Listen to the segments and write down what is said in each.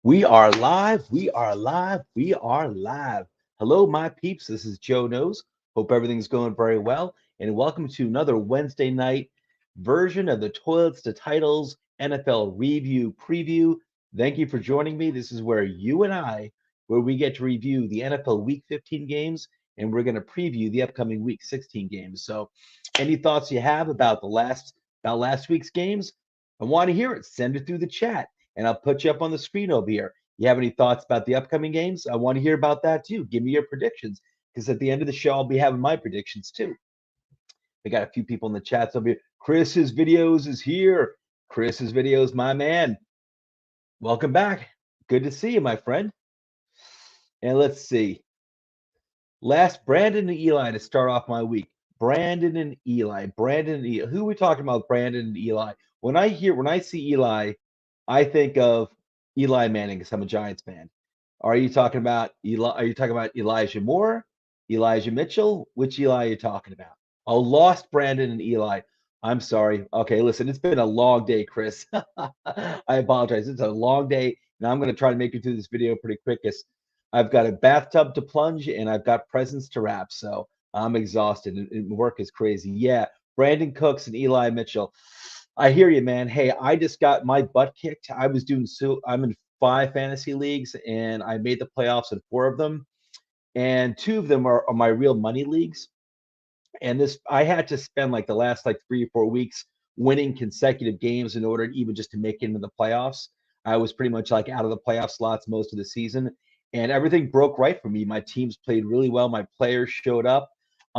We are live. We are live. We are live. Hello, my peeps. This is Joe Knows. Hope everything's going very well. And welcome to another Wednesday night version of the Toilets to Titles NFL Review Preview. Thank you for joining me. This is where where we get to review the NFL Week 15 games, and we're going to preview the upcoming Week 16 games. So, any thoughts you have about last week's games? I want to hear it. Send it through the chat and I'll put you up on the screen over here. You have any thoughts about the upcoming games? I want to hear about that too. Give me your predictions because at the end of the show, I'll be having my predictions too. We got a few people in the chats over here. Chris's Videos is here. Chris's Videos, my man. Welcome back. Good to see you, my friend. And let's see. Last, Brandon and Eli to start off my week. Brandon and Eli. Who are we talking about, Brandon and Eli? When I see Eli, I think of Eli Manning because I'm a Giants fan. Are you talking about Eli? Are you talking about Elijah Moore, Elijah Mitchell? Which Eli are you talking about? Oh, lost Brandon and Eli. I'm sorry. Okay, listen, it's been a long day, Chris. I apologize. It's a long day, and I'm going to try to make it through this video pretty quick. I've got a bathtub to plunge, and I've got presents to wrap, so I'm exhausted, and work is crazy. Yeah, Brandon Cooks and Eli Mitchell. I hear you, man. Hey, I just got my butt kicked. I'm in 5 fantasy leagues, and I made the playoffs in 4 of them, and 2 of them are my real money leagues. And I had to spend like the last 3 or 4 weeks winning consecutive games in order even just to make it into the playoffs. I was pretty much like out of the playoff slots most of the season, and everything broke right for me. My teams played really well. My players showed up.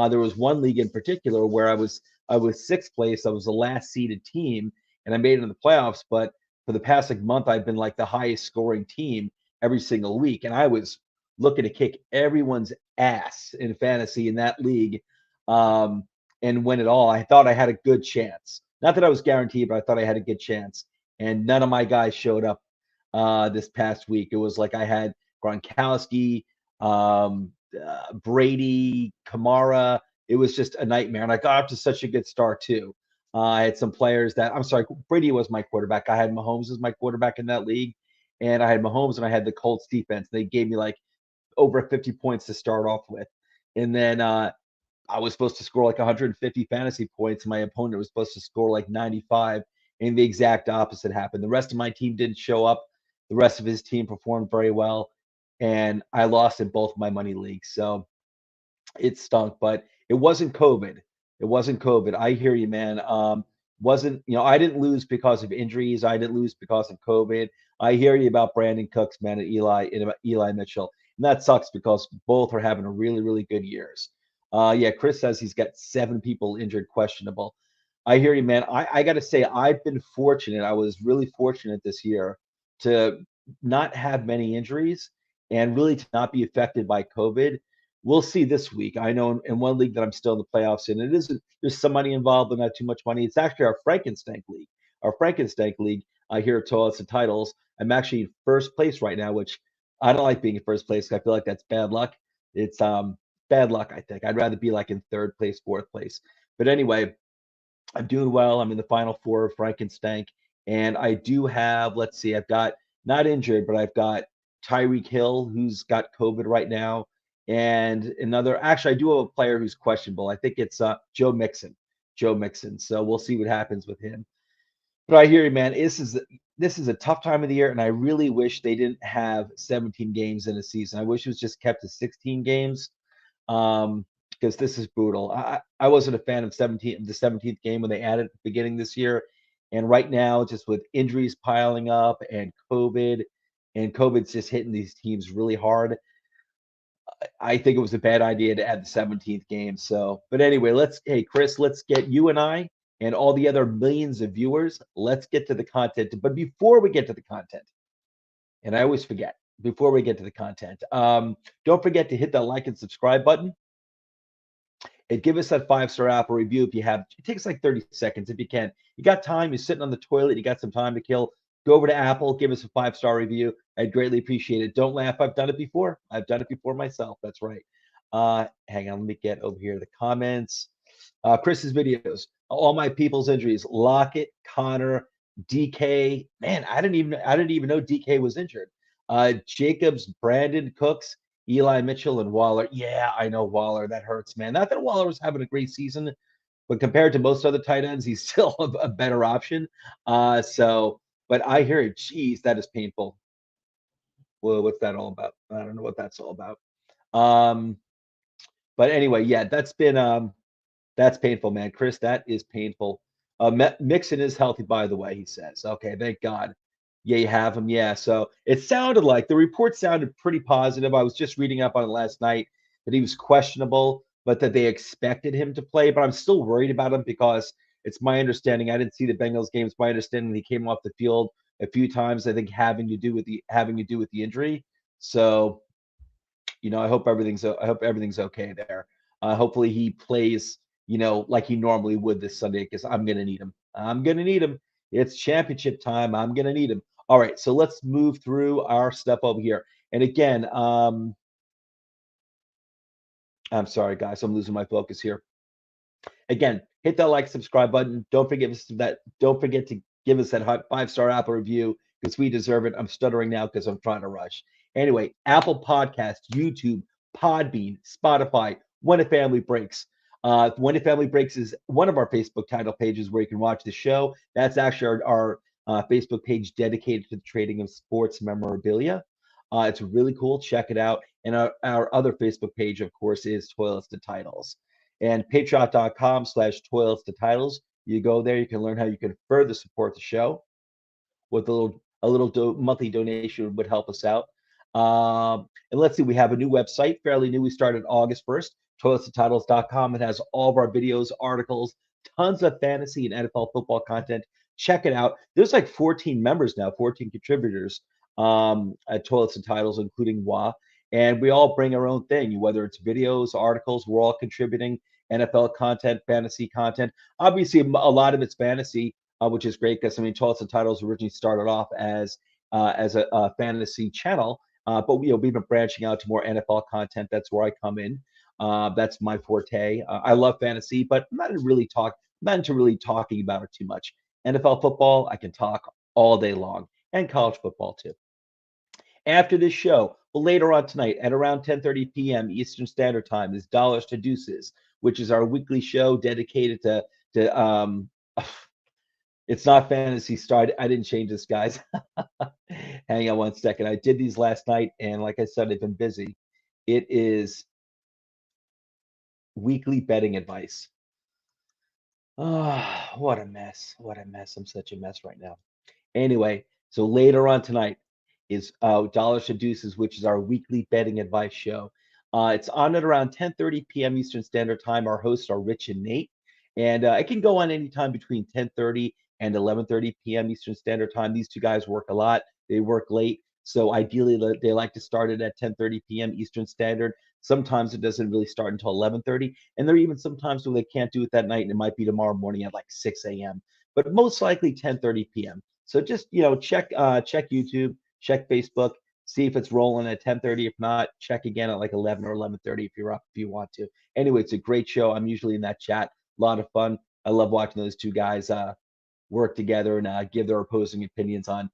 There was one league in particular where I was 6th place. I was the last seeded team, and I made it in the playoffs. But for the past month, I've been like the highest scoring team every single week, and I was looking to kick everyone's ass in fantasy in that league and win it all. I thought I had a good chance. Not that I was guaranteed, but I thought I had a good chance. And none of my guys showed up this past week. It was like I had Gronkowski, Brady, Kamara. It was just a nightmare. And I got up to such a good start, too. I had some players I'm sorry, Brady was my quarterback. I had Mahomes as my quarterback in that league. And I had Mahomes and I had the Colts defense. They gave me like over 50 points to start off with. And then I was supposed to score like 150 fantasy points. My opponent was supposed to score like 95. And the exact opposite happened. The rest of my team didn't show up. The rest of his team performed very well. And I lost in both my money leagues. So it stunk, but it wasn't COVID. It wasn't COVID. I hear you, man. I didn't lose because of injuries. I didn't lose because of COVID. I hear you about Brandon Cooks, man, and about Eli Mitchell. And that sucks because both are having a really, really good years. Yeah, Chris says he's got 7 people injured, questionable. I hear you, man. I got to say, I've been fortunate. I was really fortunate this year to not have many injuries and really to not be affected by COVID. We'll see this week. I know in one league that I'm still in the playoffs in, there's some money involved, but not too much money. It's actually our Frankenstein League. Our Frankenstein League here at Toilets and Titles. I'm actually in first place right now, which I don't like being in first place. I feel like that's bad luck. It's bad luck, I think. I'd rather be like in 3rd place, 4th place. But anyway, I'm doing well. I'm in the final 4 of Frankenstein. And I do have, let's see, I've got not injured, but I've got Tyreek Hill, who's got COVID right now. And actually, I do have a player who's questionable. I think it's Joe Mixon. Joe Mixon. So we'll see what happens with him. But I hear you, man. This is a tough time of the year, and I really wish they didn't have 17 games in a season. I wish it was just kept to 16 games. Because this is brutal. I wasn't a fan of the 17th game when they added at the beginning this year. And right now, just with injuries piling up and COVID's just hitting these teams really hard, I think it was a bad idea to add the 17th game. So, but anyway, hey, Chris, let's get you and I and all the other millions of viewers, let's get to the content. But before we get to the content, and I always forget, before we get to the content, don't forget to hit that like and subscribe button. And give us that 5-star Apple review if you have. It takes like 30 seconds if you can. You got time, you're sitting on the toilet, you got some time to kill. Go over to Apple, give us a 5-star review. I'd greatly appreciate it. Don't laugh. I've done it before. I've done it before myself. That's right. Hang on, let me get over here the comments. Chris's Videos. All my people's injuries. Lockett, Connor, DK. Man, I didn't even know DK was injured. Jacobs, Brandon Cooks, Eli Mitchell, and Waller. Yeah, I know Waller. That hurts, man. Not that Waller was having a great season, but compared to most other tight ends, he's still a better option. But I hear it. Geez, that is painful. Well, what's that all about? I don't know what that's all about. Um, but anyway, yeah, that's painful, man. Chris, that is painful. Mixon is healthy, by the way, he says. Okay, thank God. Yeah, you have him. Yeah. So it sounded like the report sounded pretty positive. I was just reading up on it last night that he was questionable, but that they expected him to play. But I'm still worried about him because it's my understanding. I didn't see the Bengals games. My understanding he came off the field a few times. I think having to do with the injury. So I hope everything's okay there. Hopefully he plays, like he normally would this Sunday because I'm gonna need him. I'm gonna need him. It's championship time. I'm gonna need him. All right, so let's move through our stuff over here. And again, I'm sorry, guys, I'm losing my focus here. Again, hit that like, subscribe button. Don't forget to give us that 5-star Apple review because we deserve it. I'm stuttering now because I'm trying to rush. Anyway, Apple Podcast, YouTube, Podbean, Spotify, When a Family Breaks. When a Family Breaks is one of our Facebook title pages where you can watch the show. That's actually our Facebook page dedicated to the trading of sports memorabilia. It's really cool. Check it out. And our other Facebook page, of course, is Toilets to Titles. And patreon.com/toiletstotitles. You go there, you can learn how you can further support the show with a little monthly donation would help us out. And let's see, we have a new website, fairly new. We started August 1st, toiletstotitles.com. It has all of our videos, articles, tons of fantasy and NFL football content. Check it out. There's like 14 members now, 14 contributors at Toilets and Titles, including Wa. And we all bring our own thing, whether it's videos, articles, we're all contributing NFL content, fantasy content. Obviously, a lot of it's fantasy, which is great because I mean, Toilets and Titles originally started off as a fantasy channel, but we've been branching out to more NFL content. That's where I come in. That's my forte. I love fantasy, but I'm not into really talking about it too much. NFL football, I can talk all day long, and college football too. After this show, well, later on tonight at around 10:30 p.m. Eastern Standard Time is Dollars to Deuces, which is our weekly show dedicated to it's not Fantasy Star. I didn't change this, guys. Hang on one second. I did these last night, and like I said, I've been busy. It is weekly betting advice. Oh, what a mess. What a mess. I'm such a mess right now. Anyway, so later on tonight is Dollars to Deuces, which is our weekly betting advice show. It's on at around 10:30 p.m. Eastern Standard Time. Our hosts are Rich and Nate, and it can go on anytime between 10:30 and 11:30 p.m. Eastern Standard Time. These two guys work a lot. They work late, so ideally they like to start it at 10:30 p.m. Eastern Standard. Sometimes it doesn't really start until 11:30, and there are even sometimes where they can't do it that night, and it might be tomorrow morning at like 6 a.m. But most likely 10:30 p.m. So just check YouTube, check Facebook, see if it's rolling at 10:30. If not, check again at like 11 or 11:30 if you're up if you want to. Anyway, it's a great show. I'm usually in that chat. A lot of fun. I love watching those two guys work together and give their opposing opinions on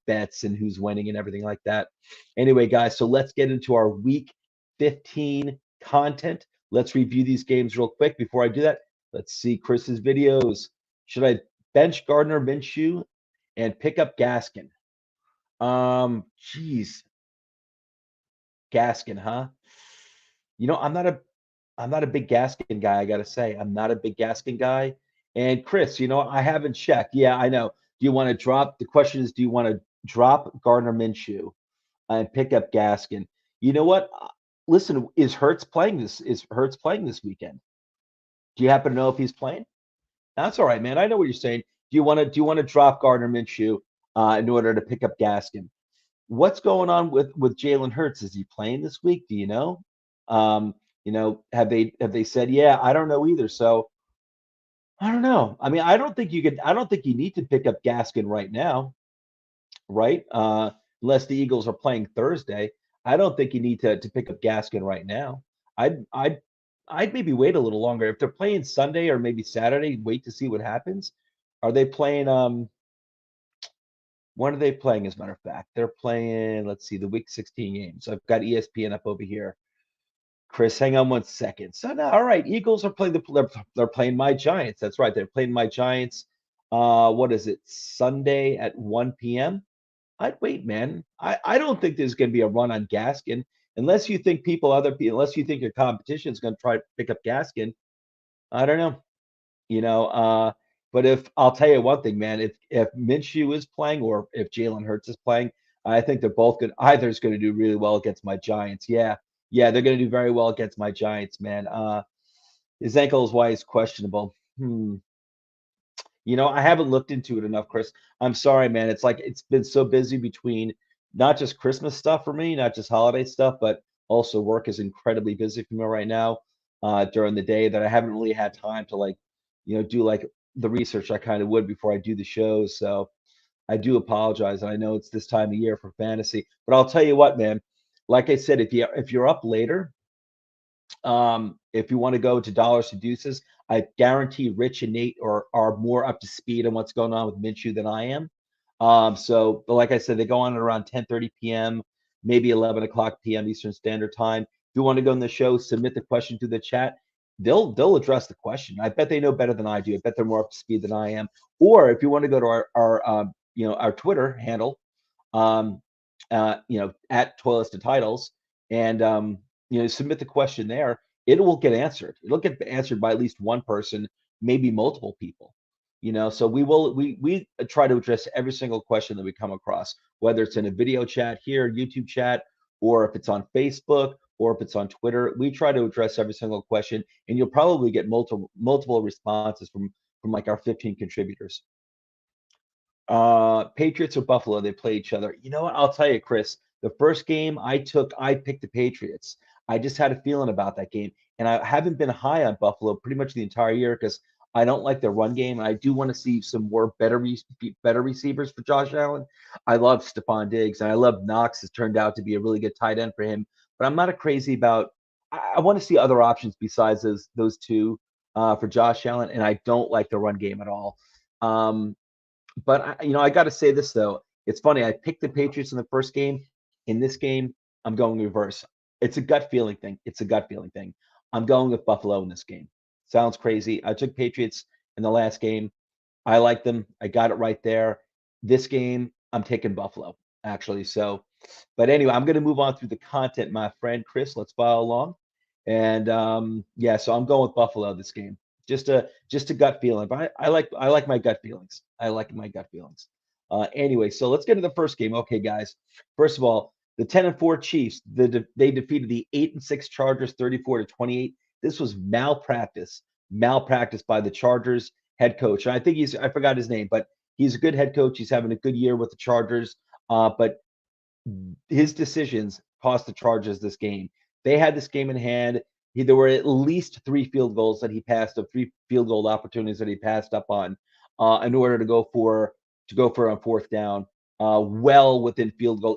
bets and who's winning and everything like that. Anyway, guys, so let's get into our week 15 content. Let's review these games real quick. Before I do that, let's see Chris's videos. Should I bench Gardner Minshew and pick up Gaskin? Geez, Gaskin, huh? I'm not a big Gaskin guy, I gotta say. I'm not a big Gaskin guy. And Chris, I haven't checked. Yeah, I know. Do you want to drop? The question is, do you want to drop Gardner Minshew and pick up Gaskin? You know what? Listen, Is Hurts playing this weekend? Do you happen to know if he's playing? That's all right, man. I know what you're saying. Do you want to drop Gardner Minshew in order to pick up Gaskin? What's going on with Jalen Hurts? Is he playing this week? Do you know? Have they said, yeah, I don't know either. So I don't know. I mean, I don't think you need to pick up Gaskin right now, right? Unless the Eagles are playing Thursday. I don't think you need to pick up Gaskin right now. I'd maybe wait a little longer. If they're playing Sunday or maybe Saturday, wait to see what happens. Are they playing When are they playing, as a matter of fact? They're playing, let's see, the Week 16 games. I've got ESPN up over here. Chris, hang on 1 second. So now, all right, Eagles are playing they're playing my Giants. That's right, they're playing my Giants. What is it? Sunday at 1 p.m. I'd wait, man. I don't think there's going to be a run on Gaskin unless you think unless you think your competition is going to try to pick up Gaskin. I don't know. You know, but if I'll tell you one thing, man, if Minshew is playing or if Jalen Hurts is playing, I think they're both good. Either is going to do really well against my Giants. Yeah, yeah, they're going to do very well against my Giants, man. His ankle is why he's questionable. I haven't looked into it enough, Chris. I'm sorry, man. It's like it's been so busy between not just Christmas stuff for me, not just holiday stuff, but also work is incredibly busy for me right now during the day that I haven't really had time to do like the research I kind of would before I do the shows. So I do apologize. And I know it's this time of year for fantasy, but I'll tell you what, man. Like I said, if you're up later, if you want to go to dollars to deuces, I guarantee Rich and Nate are more up to speed on what's going on with Minshew than I am. But like I said, they go on at around 10:30 p.m., maybe 11 o'clock p.m. Eastern Standard Time. If you want to go on the show, submit the question to the chat. They'll address the question. I bet they know better than I do. I bet they're more up to speed than I am. Or if you want to go to our Twitter handle, um, at toiletstotitles, and submit the question there. It will get answered. It'll get answered by at least one person, maybe multiple people. So we try to address every single question that we come across, whether it's in a video chat here, YouTube chat, or if it's on Facebook, or if it's on Twitter. We try to address every single question, and you'll probably get multiple responses from like our 15 contributors. Patriots or Buffalo, they play each other. You know what? I'll tell you, Chris, the first game I picked the Patriots. I just had a feeling about that game. And I haven't been high on Buffalo pretty much the entire year because I don't like their run game. And I do want to see some more better receivers for Josh Allen. I love Stephon Diggs and I love Knox has turned out to be a really good tight end for him. But I'm not a crazy about I want to see other options besides those two for Josh Allen. And I don't like the run game at all. But I got to say this though. It's funny. I picked the Patriots in the first game. In this game, I'm going reverse. It's a gut feeling thing. It's a gut feeling thing. I'm going with Buffalo in this game. Sounds crazy. I took Patriots in the last game. I like them. I got it right there. This game, I'm taking Buffalo actually. So, but anyway, I'm going to move on through the content, my friend Chris. Let's follow along. And yeah, so I'm going with Buffalo this game. Just a gut feeling, but I like my gut feelings. I like my gut feelings. Anyway, so let's get to the first game. Okay, guys. First of all, the 10-4 Chiefs, they defeated the 8-6 Chargers 34-28. This was malpractice by the Chargers head coach. And I think I forgot his name, but he's a good head coach. He's having a good year with the Chargers. But his decisions cost the Chargers this game. They had this game in hand. There were at least 3 field goals that he passed up, 3 field goal opportunities that he passed up on in order to go for on fourth down, well within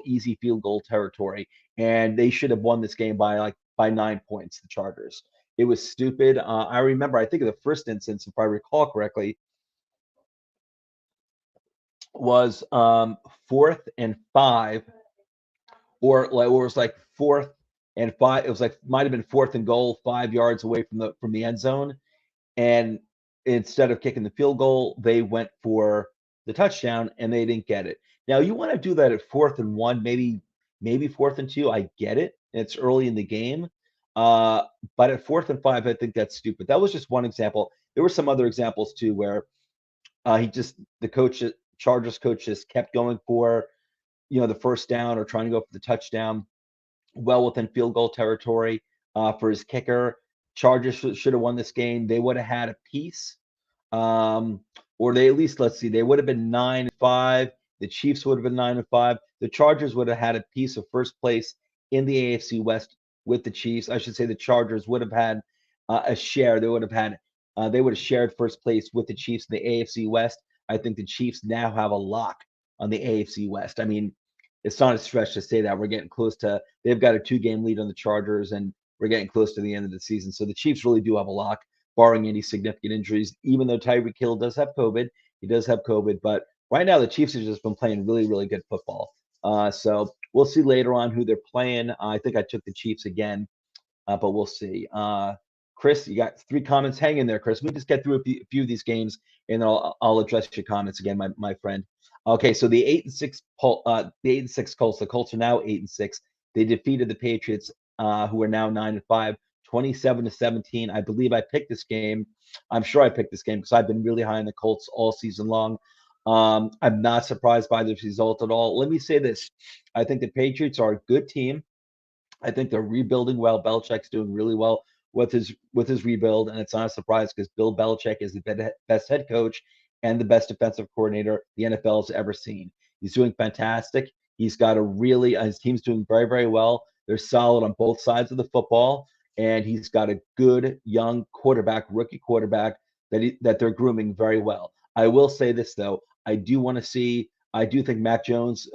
easy field goal territory. And they should have won this game by 9 points, the Chargers. It was stupid. I remember, I think of the first instance, if I recall correctly, was 4th and 5, or it was like 4th and 5. It was like might have been 4th and goal, 5 yards away from the end zone. And instead of kicking the field goal, they went for the touchdown and they didn't get it. Now you want to do that at 4th and 1, maybe 4th and 2. I get it. It's early in the game. But at 4th and 5, I think that's stupid. That was just one example. There were some other examples too where Chargers coach just kept going for the first down or trying to go for the touchdown well within field goal territory for his kicker. Chargers should have won this game. They would have had a piece, or they at least, let's see, they would have been 9-5. The Chiefs would have been 9-5. The Chargers would have had a piece of first place in the AFC West with the Chiefs. I should say the Chargers would have had a share. They would have shared first place with the Chiefs in the AFC West. I think the Chiefs now have a lock on the AFC West. I mean, it's not a stretch to say that we're getting close to. They've got a 2-game lead on the Chargers, and we're getting close to the end of the season. So the Chiefs really do have a lock, barring any significant injuries. Even though Tyreek Hill does have COVID, but right now the Chiefs have just been playing really, really good football. So we'll see later on who they're playing. I think I took the Chiefs again, but we'll see. Chris, you got 3 comments. Hang in there, Chris. Let me just get through a few of these games, and then I'll address your comments again, my friend. Okay, so the 8-6 Colts. The Colts are now 8-6. They defeated the Patriots, who are now 9-5, 27-17. I believe I picked this game. I'm sure I picked this game because I've been really high on the Colts all season long. I'm not surprised by this result at all. Let me say this: I think the Patriots are a good team. I think they're rebuilding well. Belichick's doing really well with his rebuild, and it's not a surprise because Bill Belichick is the best head coach and the best defensive coordinator the NFL has ever seen. He's doing fantastic. He's got his team's doing very, very well. They're solid on both sides of the football, and he's got a good young quarterback, rookie quarterback that they're grooming very well. I will say this though, I do think Mac Jones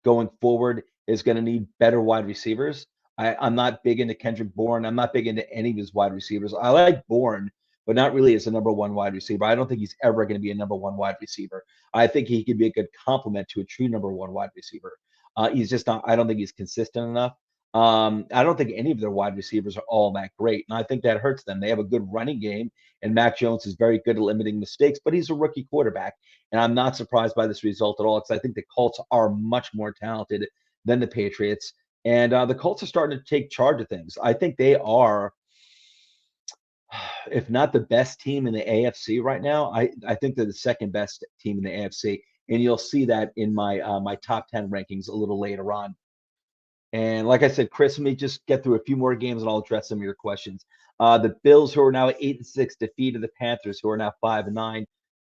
going forward is going to need better wide receivers. I'm not big into Kendrick Bourne. I'm not big into any of his wide receivers. I like Bourne, but not really as a number one wide receiver. I don't think he's ever going to be a number one wide receiver. I think he could be a good complement to a true number one wide receiver. He's just not. I don't think he's consistent enough. I don't think any of their wide receivers are all that great, and I think that hurts them. They have a good running game, and Mac Jones is very good at limiting mistakes, but he's a rookie quarterback, and I'm not surprised by this result at all because I think the Colts are much more talented than the Patriots. And the Colts are starting to take charge of things. I think they are, if not the best team in the AFC right now, I think they're the second best team in the AFC. And you'll see that in my top 10 rankings a little later on. And like I said, Chris, let me just get through a few more games and I'll address some of your questions. The Bills, who are now 8-6, defeated the Panthers, who are now 5-9,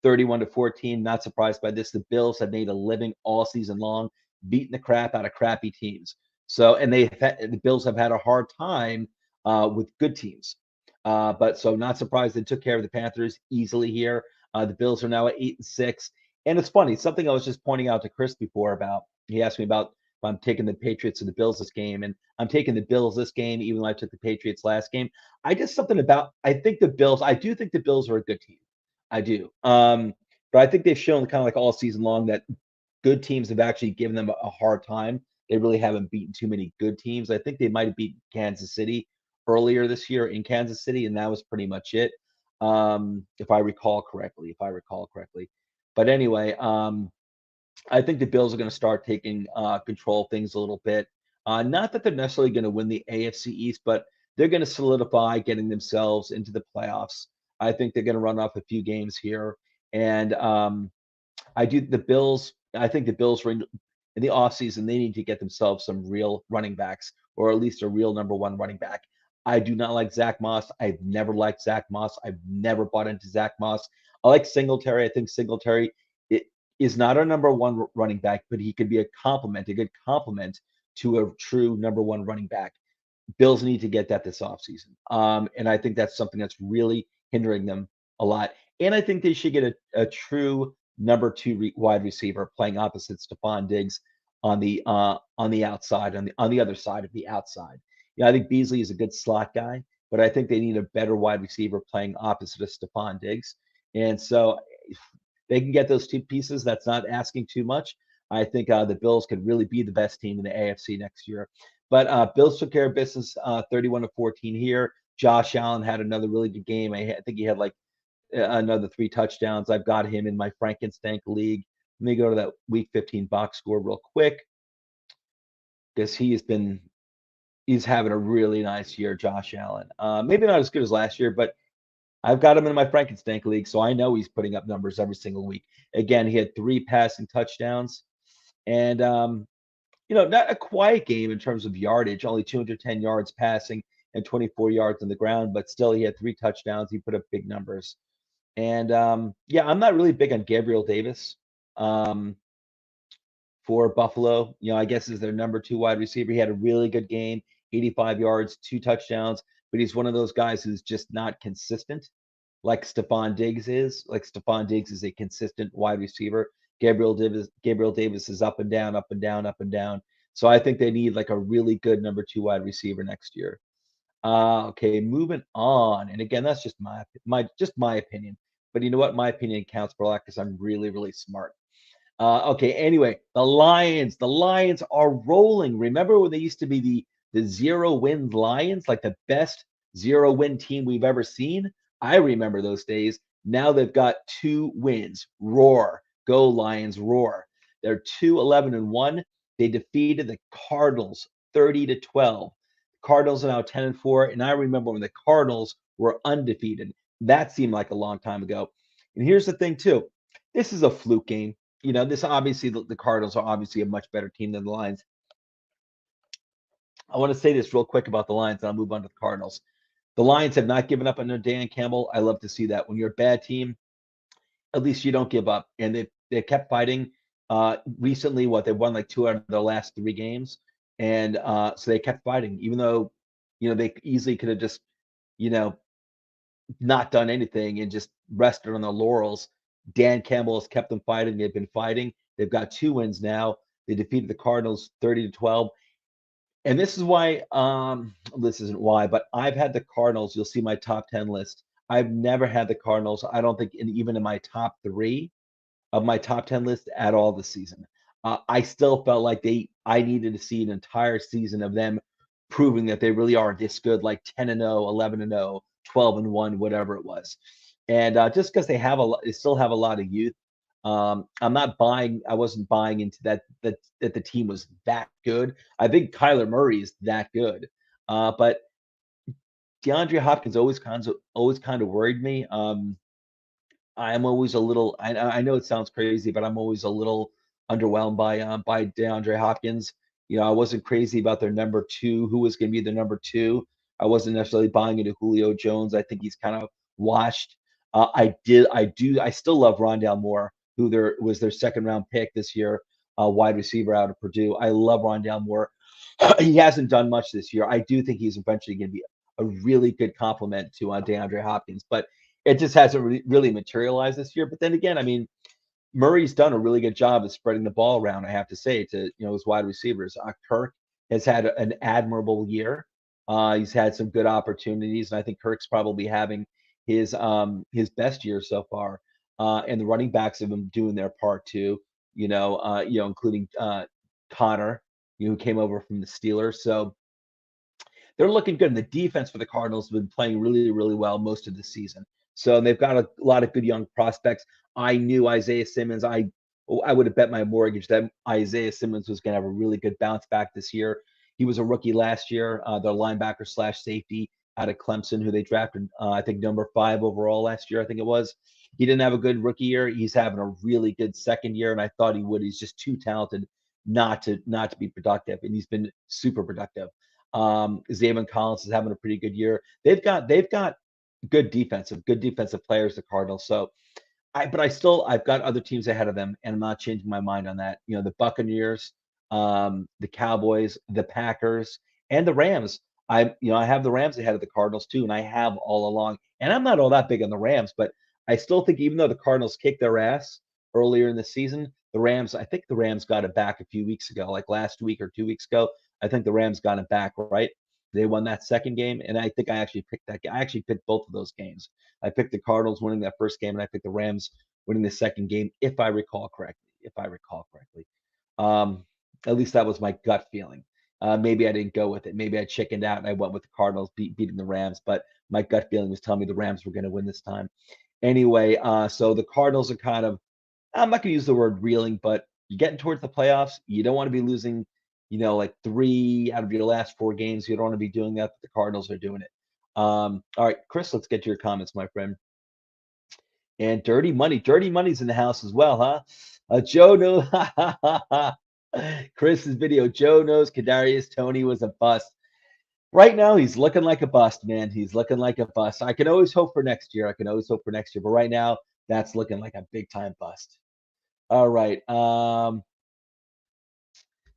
31-14. Not surprised by this. The Bills have made a living all season long, beating the crap out of crappy teams. So, and the Bills have had a hard time with good teams. But so not surprised they took care of the Panthers easily here. The Bills are now at 8-6. And it's funny, something I was just pointing out to Chris before about, he asked me about if I'm taking the Patriots or the Bills this game, and I'm taking the Bills this game, even though I took the Patriots last game. I do think the Bills are a good team. I do. But I think they've shown kind of like all season long that good teams have actually given them a hard time. They really haven't beaten too many good teams. I think they might have beaten Kansas City earlier this year in Kansas City, and that was pretty much it, if I recall correctly. But anyway, I think the Bills are going to start taking control of things a little bit. Not that they're necessarily going to win the AFC East, but they're going to solidify getting themselves into the playoffs. I think they're going to run off a few games here, and I think the Bills were in the offseason, they need to get themselves some real running backs, or at least a real number one running back. I do not like Zach Moss. I've never liked Zach Moss. I've never bought into Zach Moss. I like Singletary. I think Singletary is not a number one running back, but he could be a good complement to a true number one running back. Bills need to get that this offseason. And I think that's something that's really hindering them a lot. And I think they should get a true number two wide receiver playing opposite Stephon Diggs on the outside, on the other side of the outside. Yeah, I think Beasley is a good slot guy, but I think they need a better wide receiver playing opposite of Stephon Diggs. And so if they can get those two pieces, that's not asking too much. I think the Bills could really be the best team in the AFC next year. But Bills took care of business 31-14 here. Josh Allen had another really good game. I think he had like another 3 touchdowns. I've got him in my Frankenstank league. Let me go to that week 15 box score real quick because he's having a really nice year, Josh Allen. Maybe not as good as last year, but I've got him in my Frankenstank league, so I know he's putting up numbers every single week. Again, he had 3 passing touchdowns, and not a quiet game in terms of yardage, only 210 yards passing and 24 yards on the ground, but still he had 3 touchdowns. He put up big numbers. And yeah, I'm not really big on Gabriel Davis for Buffalo. I guess is their number 2 wide receiver. He had a really good game, 85 yards, 2 touchdowns, but he's one of those guys who's just not consistent like Stephon Diggs is. Like Stephon Diggs is a consistent wide receiver. Gabriel Davis is up and down, up and down, up and down. So I think they need like a really good number 2 wide receiver next year. Okay, moving on. And again, that's just my opinion. But you know what? My opinion counts for a lot because I'm really, really smart. Okay, anyway, the Lions are rolling. Remember when they used to be the zero win Lions, like the best zero win team we've ever seen? I remember those days. Now they've got 2 wins. Roar. Go Lions, roar. They're 2-11-1. They defeated the Cardinals 30-12. Cardinals are now 10-4, and I remember when the Cardinals were undefeated. That seemed like a long time ago. And here's the thing too. This is a fluke game. This obviously the Cardinals are obviously a much better team than the Lions. I want to say this real quick about the Lions, and I'll move on to the Cardinals. The Lions have not given up on Dan Campbell. I love to see that. When you're a bad team, at least you don't give up. And they kept fighting. Recently, they've won like 2 out of their last 3 games, and so they kept fighting, even though they easily could have just you know not done anything and just rested on their laurels. Dan Campbell has kept them fighting. They've been fighting. They've got 2 wins now. They defeated the Cardinals 30-12. And this is why, this isn't why, but I've had the Cardinals. You'll see my top 10 list. I've never had the Cardinals, I don't think, even in my top 3 of my top 10 list at all this season. I still felt like I needed to see an entire season of them proving that they really are this good, like 10-0, 11-0, 12-1, whatever it was. And just because they still have a lot of youth. I wasn't buying into that the team was that good. I think Kyler Murray is that good. But DeAndre Hopkins always kind of worried me. I'm always a little. I know it sounds crazy, but I'm always a little underwhelmed by DeAndre Hopkins. I wasn't crazy about their number 2, who was going to be the number 2. I wasn't necessarily buying into Julio Jones. I think he's kind of washed. I still love Rondale Moore, who was their second round pick this year, wide receiver out of Purdue. I love Rondale Moore. He hasn't done much this year. I do think he's eventually going to be a really good complement to DeAndre Hopkins, but it just hasn't really materialized this year. But then again, I mean, Murray's done a really good job of spreading the ball around, I have to say, to his wide receivers. Kirk has had an admirable year. He's had some good opportunities, and I think Kirk's probably having his best year so far. And the running backs have been doing their part too. Including Connor, who came over from the Steelers. So they're looking good. And the defense for the Cardinals have been playing really, really well most of the season. So they've got a lot of good young prospects. I knew Isaiah Simmons. I would have bet my mortgage that Isaiah Simmons was going to have a really good bounce back this year. He was a rookie last year, their linebacker / safety out of Clemson, who they drafted, I think, number 5 overall last year, I think it was. He didn't have a good rookie year. He's having a really good second year, and I thought he would. He's just too talented not to be productive, and he's been super productive. Zayvon Collins is having a pretty good year. They've got good defensive players, the Cardinals. So I've got other teams ahead of them, and I'm not changing my mind on that. The Buccaneers, the Cowboys, the Packers, and the Rams. I have the Rams ahead of the Cardinals too, and I have all along. And I'm not all that big on the Rams, but I still think even though the Cardinals kicked their ass earlier in the season, I think the Rams got it back a few weeks ago, like last week or 2 weeks ago. I think the Rams got it back, right? They won that second game, and I think I actually picked that. I actually picked both of those games. I picked the Cardinals winning that first game, and I picked the Rams winning the second game, if I recall correctly. Um, at least that was my gut feeling. Maybe I didn't go with it. Maybe I chickened out and I went with the Cardinals beating the Rams, but my gut feeling was telling me the Rams were going to win this time. Anyway, so the Cardinals are kind of, I'm not going to use the word reeling, but you're getting towards the playoffs. You don't want to be losing, like 3 out of your last 4 games. You don't want to be doing that. But the Cardinals are doing it. All right, Chris, let's get to your comments, my friend. And Dirty Money's in the house as well, huh? Joe knows. Chris's video. Joe knows Kadarius Toney was a bust. Right now, he's looking like a bust, man. He's looking like a bust. I can always hope for next year. But right now, that's looking like a big time bust. All right.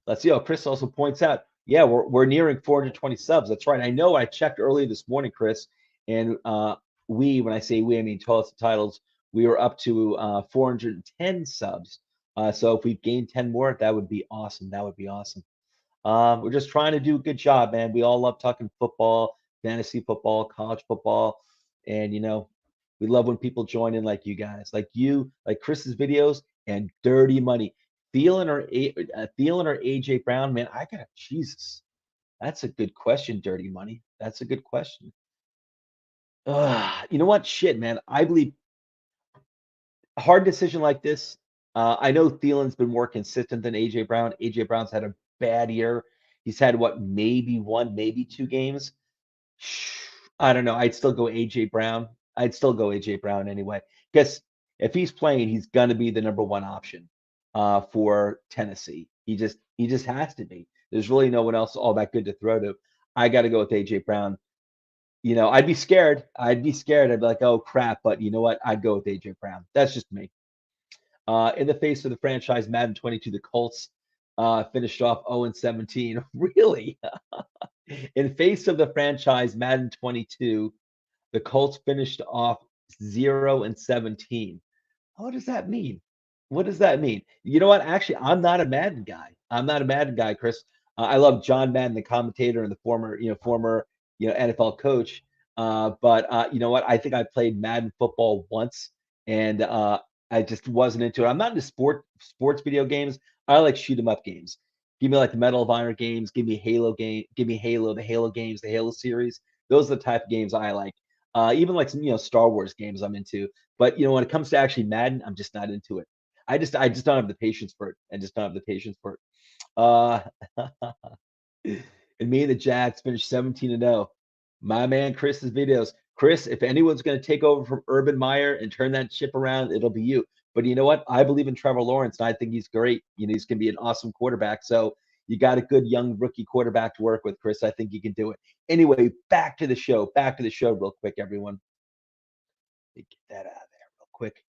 Let's see. Oh, Chris also points out, yeah, we're nearing 420 subs. That's right. I know I checked early this morning, Chris, and when I say we, I mean Toilet's Titles, we were up to 410 subs. So if we gained 10 more, that would be awesome. We're just trying to do a good job, man. We all love talking football, fantasy football, college football, and we love when people join in like you guys, like Chris's videos. and dirty money. Thielen or AJ Brown, man, I got Jesus. That's a good question, dirty money. That's a good question. You know what? Shit, man. I believe a hard decision like this. I know Thielen's been more consistent than AJ Brown. AJ Brown's had a bad year. He's had what, maybe one, maybe two games. I don't know. I'd still go AJ Brown. I'd still go AJ Brown anyway. Because if he's playing, he's gonna be the number one option for Tennessee. He just has to be. There's really no one else all that good to throw to. I got to go with AJ Brown. I'd be scared. I'd be scared. I'd be like, oh crap. But you know what? I'd go with AJ Brown. That's just me. In the face of the franchise, Madden 22, the Colts finished off 0-17. Really? In face of the franchise, Madden 22, the Colts finished off 0-17. What does that mean? What does that mean? You know what? Actually, I'm not a Madden guy. I'm not a Madden guy, Chris. I love John Madden, the commentator and the former NFL coach. But you know what? I think I played Madden football once, and I just wasn't into it. I'm not into sports video games. I like shoot 'em up games. Give me like the Medal of Honor games. Give me Halo game. Give me Halo, the Halo games, the Halo series. Those are the type of games I like. Even like some Star Wars games I'm into. But when it comes to actually Madden, I'm just not into it. I just don't have the patience for it. I just don't have the patience for it. Uh, and me and the Jags finished 17-0. My man Chris's videos. Chris, if anyone's going to take over from Urban Meyer and turn that ship around, it'll be you. But you know what? I believe in Trevor Lawrence, and I think he's great. He's going to be an awesome quarterback. So you got a good young rookie quarterback to work with, Chris. I think you can do it. Anyway, back to the show. Back to the show real quick, everyone. Let me get that out of there real quick.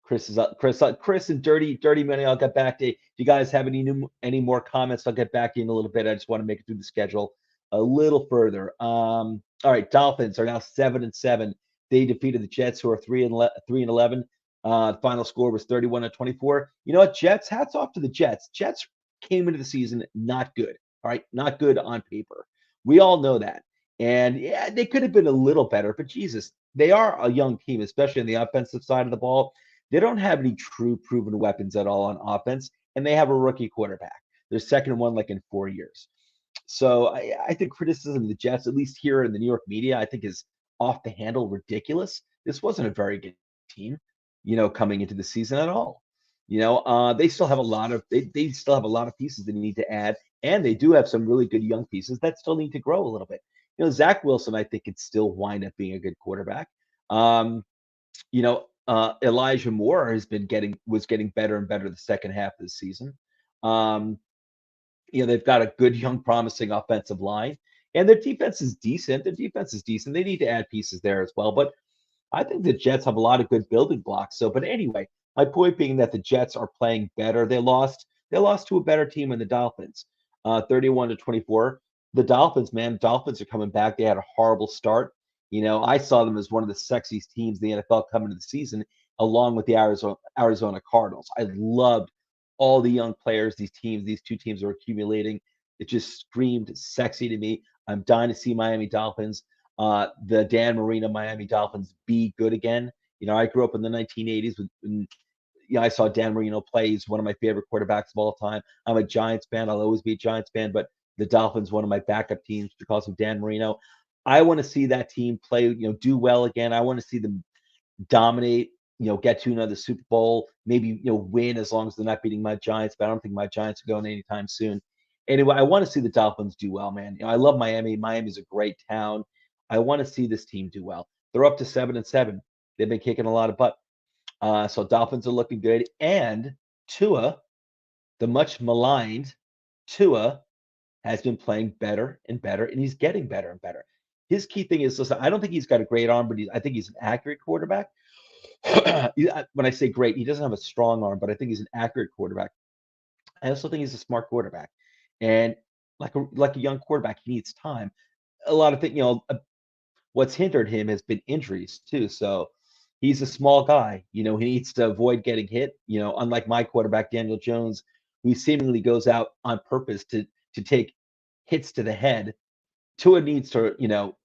Chris is up. Chris and Dirty Money. I'll get back to you. If you guys have any more comments, I'll get back to you in a little bit. I just want to make it through the schedule a little further. All right, Dolphins are now 7-7. They defeated the Jets, who are 3-11. Final score was 31-24. You know what, Jets? Hats off to the Jets. Jets came into the season not good. All right, not good on paper. We all know that. And yeah, they could have been a little better, but Jesus, they are a young team, especially on the offensive side of the ball. They don't have any true proven weapons at all on offense, and they have a rookie quarterback. Their second one like in 4 years. So I think criticism of the Jets, at least here in the New York media, I think is off the handle ridiculous. This wasn't a very good team, coming into the season at all. They still have a lot of they still have a lot of pieces they need to add, and they do have some really good young pieces that still need to grow a little bit. Zach Wilson, I think, could still wind up being a good quarterback. Elijah Moore was getting better and better the second half of the season. They've got a good, young, promising offensive line, and their defense is decent. They need to add pieces there as well. But I think the Jets have a lot of good building blocks. But anyway, my point being that the Jets are playing better. They lost to a better team in the Dolphins, 31-24. The Dolphins, man, Dolphins are coming back. They had a horrible start. I saw them as one of the sexiest teams in the NFL coming to the season, along with the Arizona Cardinals. I loved all the young players these two teams are accumulating. It just screamed sexy to me. I'm dying to see Miami Dolphins, the Dan Marino Miami Dolphins, be good again. I grew up in the 1980s when I saw Dan Marino play. He's one of my favorite quarterbacks of all time. I'm a Giants fan. I'll always be a Giants fan, but the Dolphins, one of my backup teams because of Dan Marino. I want to see that team play, do well again. I want to see them dominate, get to another Super Bowl, maybe, win as long as they're not beating my Giants, but I don't think my Giants are going anytime soon. Anyway, I want to see the Dolphins do well, man. I love Miami. Miami's a great town. I want to see this team do well. They're up to 7-7. They've been kicking a lot of butt. So Dolphins are looking good. And Tua, the much maligned Tua, has been playing better and better, and he's getting better and better. His key thing is, listen, I don't think he's got a great arm, but I think he's an accurate quarterback. When I say great, he doesn't have a strong arm, but I think he's an accurate quarterback. I also think he's a smart quarterback, and like a young quarterback, he needs time. A lot of things, what's hindered him has been injuries too. So he's a small guy. He needs to avoid getting hit. Unlike my quarterback Daniel Jones, who seemingly goes out on purpose to take hits to the head. Tua needs to,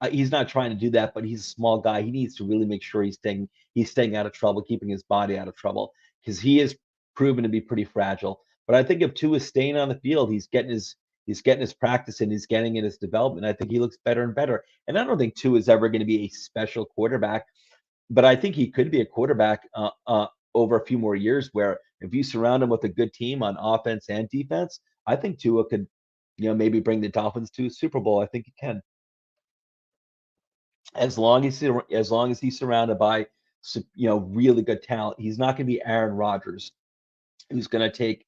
he's not trying to do that, but he's a small guy. He needs to really make sure he's staying out of trouble, keeping his body out of trouble, because he is proven to be pretty fragile. But I think if Tua is staying on the field, he's getting his practice and he's getting in his development. I think he looks better and better. And I don't think Tua is ever going to be a special quarterback, but I think he could be a quarterback over a few more years. Where if you surround him with a good team on offense and defense, I think Tua could, maybe bring the Dolphins to a Super Bowl. I think he can, as long as he's surrounded by really good talent. He's not going to be Aaron Rodgers, who's going to take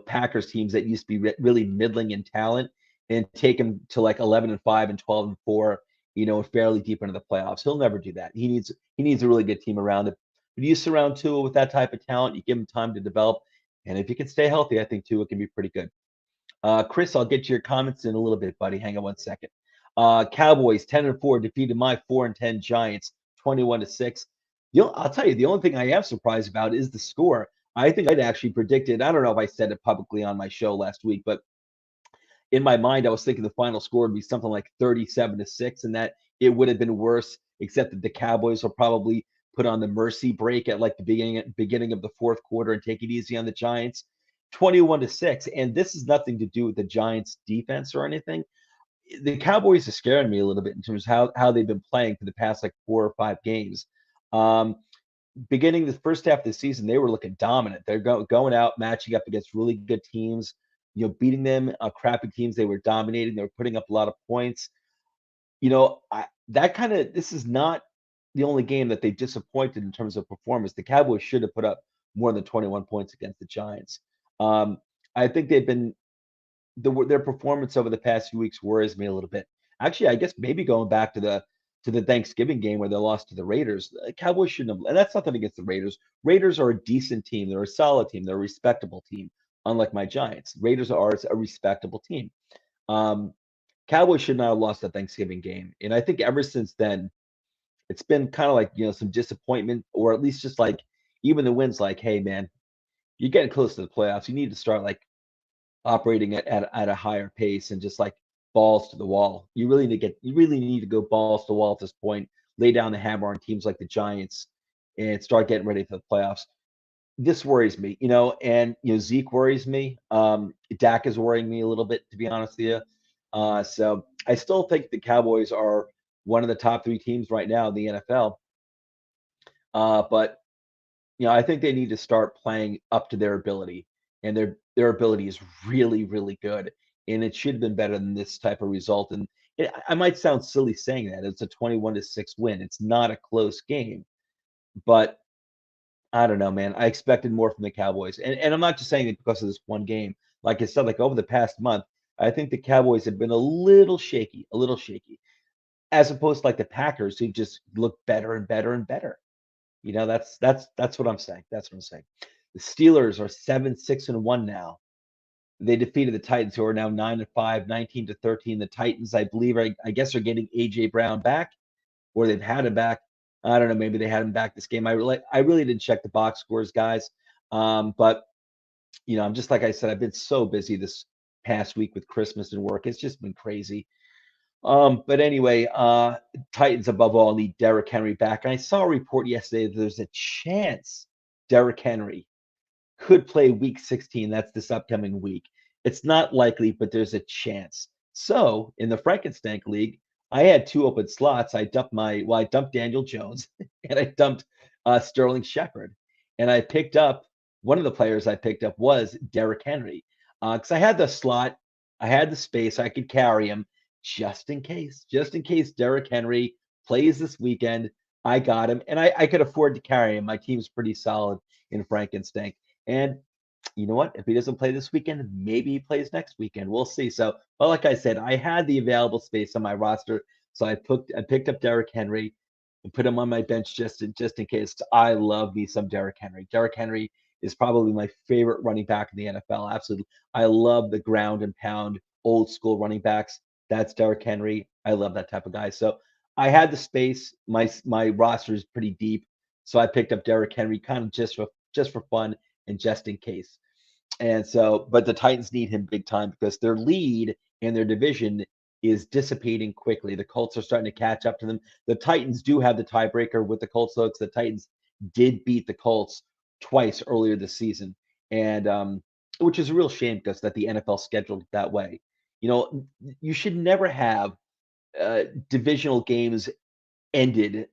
Packers teams that used to be really middling in talent and take them to like 11-5 and 12-4, and fairly deep into the playoffs. He'll never do that. He needs a really good team around it. But you surround Tua with that type of talent, you give him time to develop, and if he can stay healthy, I think Tua can be pretty good. Chris, I'll get to your comments in a little bit, buddy. Hang on one second. Cowboys 10-4 defeated my 4-10 Giants 21-6. I'll tell you, the only thing I am surprised about is the score. I think I'd actually predicted, I don't know if I said it publicly on my show last week, but in my mind, I was thinking the final score would be something like 37-6, and that it would have been worse, except that the Cowboys will probably put on the mercy break at like the beginning of the fourth quarter and take it easy on the Giants. 21-6. And this has nothing to do with the Giants defense or anything. The Cowboys are scaring me a little bit in terms of how they've been playing for the past like 4 or 5 games. Beginning the first half of the season, they were looking dominant. They're going out, matching up against really good teams, beating them, crappy teams. They were dominating. They were putting up a lot of points. This is not the only game that they disappointed in terms of performance. The Cowboys should have put up more than 21 points against the Giants. I think their performance over the past few weeks worries me a little bit. Actually, I guess maybe going back to the Thanksgiving game where they lost to the Raiders, the Cowboys shouldn't have. And that's nothing against the Raiders. Raiders are a decent team. They're a solid team. They're a respectable team. Unlike my Giants, Raiders are a respectable team. Cowboys should not have lost that Thanksgiving game. And I think ever since then, it's been kind of like some disappointment, or at least just like even the wins. Like, hey man, you're getting close to the playoffs. You need to start like operating at a higher pace and just like balls to the wall. You really need to go balls to the wall at this point, lay down the hammer on teams like the Giants and start getting ready for the playoffs. This worries me, and Zeke worries me. Dak is worrying me a little bit, to be honest with you. So I still think the Cowboys are one of the top 3 teams right now in the NFL. But I think they need to start playing up to their ability, and their ability is really, really good, and it should have been better than this type of result. And I might sound silly saying that it's a 21-6 win. It's not a close game, but I don't know, man. I expected more from the Cowboys, and I'm not just saying it because of this one game. Like I said, like over the past month, I think the Cowboys have been a little shaky, as opposed to like the Packers, who just look better and better and better. That's what I'm saying. That's what I'm saying. The Steelers are 7-6-1 now. They defeated the Titans, who are now 9-5, 19-13. The Titans, I believe, I guess, are getting AJ Brown back, or they've had him back. I don't know. Maybe they had him back this game. I really didn't check the box scores, guys. But I'm just like I said. I've been so busy this past week with Christmas and work. It's just been crazy. But anyway, Titans above all need Derrick Henry back. And I saw a report yesterday that there's a chance Derrick Henry could play week 16. That's this upcoming week. It's not likely, but there's a chance. So in the Frankenstein League, I had 2 open slots. I dumped Daniel Jones and I dumped Sterling Shepard. And I picked up one of the players I picked up was Derrick Henry. Because I had the slot, I had the space, I could carry him just in case Derrick Henry plays this weekend. I got him, and I could afford to carry him. My team's pretty solid in Frankenstein. And you know what? If he doesn't play this weekend, maybe he plays next weekend. We'll see. So, but like I said, I had the available space on my roster, so I picked up Derrick Henry and put him on my bench just in case. I love me some Derrick Henry. Derrick Henry is probably my favorite running back in the NFL. Absolutely, I love the ground and pound old school running backs. That's Derrick Henry. I love that type of guy. So I had the space. My roster is pretty deep, so I picked up Derrick Henry kind of just for fun and just in case. And so, but the Titans need him big time because their lead in their division is dissipating quickly. The Colts are starting to catch up to them. The Titans do have the tiebreaker with the Colts, though, because the Titans did beat the Colts twice earlier this season. and which is a real shame because that the NFL scheduled it that way. You know, you should never have divisional games ended,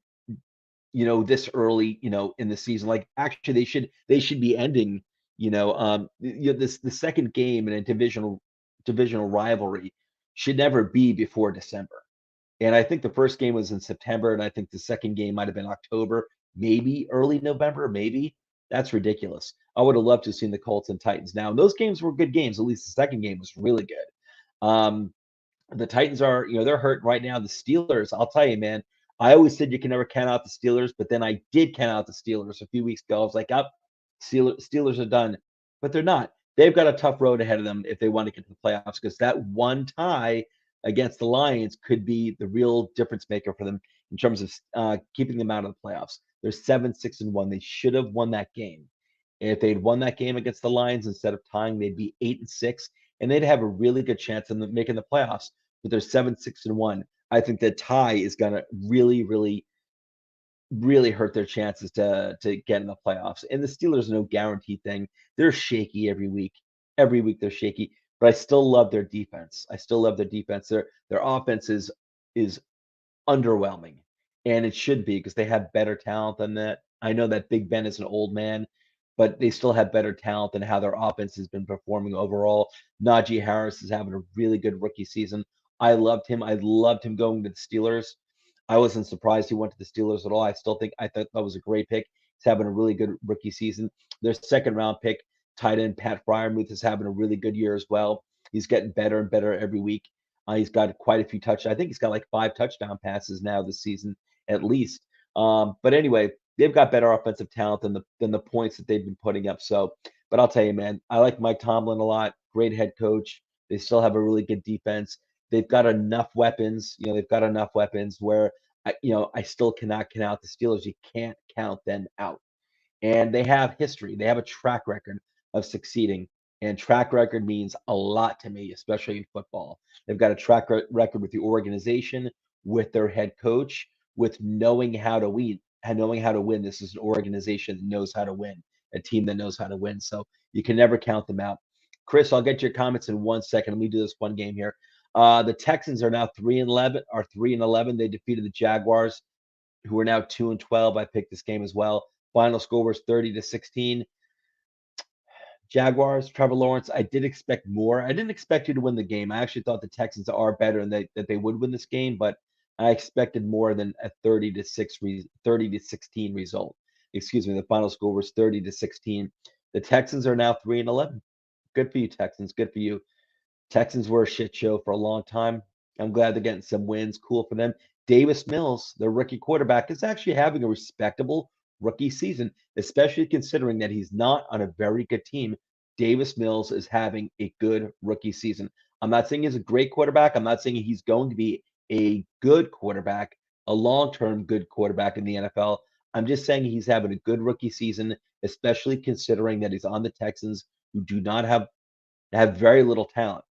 this early, in the season. Like actually they should be ending, this the second game in a divisional rivalry should never be before December. And I think the first game was in September, and I think the second game might have been October, maybe early November, maybe. That's ridiculous. I would have loved to have seen the Colts and Titans. Now, those games were good games. At least the second game was really good. The Titans are, they're hurt right now. The Steelers, I'll tell you, man, I always said you can never count out the Steelers, but then I did count out the Steelers a few weeks ago. I was like, up, Steelers are done. But they're not. They've got a tough road ahead of them if they want to get to the playoffs because that one tie against the Lions could be the real difference maker for them in terms of keeping them out of the playoffs. They're 7-6-1. They should have won that game. If they'd won that game against the Lions instead of tying, they'd be 8-6, and they'd have a really good chance of making the playoffs. But they're 7-6-1. I think the tie is gonna really, really, really hurt their chances to get in the playoffs. And the Steelers are no guarantee thing. They're shaky every week. Every week they're shaky. But I still love their defense. I still love their defense. Their offense is underwhelming, and it should be because they have better talent than that. I know that Big Ben is an old man, but they still have better talent than how their offense has been performing overall. Najee Harris is having a really good rookie season. I loved him. I loved him going to the Steelers. I wasn't surprised he went to the Steelers at all. I thought that was a great pick. He's having a really good rookie season. Their second round pick, tight end Pat Fryermuth, is having a really good year as well. He's getting better and better every week. He's got quite a few touchdowns. I think he's got like 5 touchdown passes now this season, at least. But anyway, they've got better offensive talent than the points that they've been putting up. So, but I'll tell you, man, I like Mike Tomlin a lot. Great head coach. They still have a really good defense. They've got enough weapons. They've got enough weapons where I still cannot count out the Steelers. You can't count them out, and they have history. They have a track record of succeeding, and track record means a lot to me, especially in football. They've got a track record with the organization, with their head coach, with knowing how to win, and knowing how to win. This is an organization that knows how to win, a team that knows how to win. So you can never count them out. Chris, I'll get your comments in 1 second. Let me do this one game here. The Texans are now 3-11. Are 3-11. They defeated the Jaguars, who are now 2-12. I picked this game as well. Final score was 30-16. Jaguars, Trevor Lawrence. I did expect more. I didn't expect you to win the game. I actually thought the Texans are better and that they would win this game, but I expected more than a 30-16 result. Excuse me. The final score was 30-16. The Texans are now 3-11. Good for you, Texans. Good for you. Texans were a shit show for a long time. I'm glad they're getting some wins. Cool for them. Davis Mills, their rookie quarterback, is actually having a respectable rookie season, especially considering that he's not on a very good team. Davis Mills is having a good rookie season. I'm not saying he's a great quarterback. I'm not saying he's going to be a good quarterback, a long-term good quarterback in the NFL. I'm just saying he's having a good rookie season, especially considering that he's on the Texans, who do not have very little talent.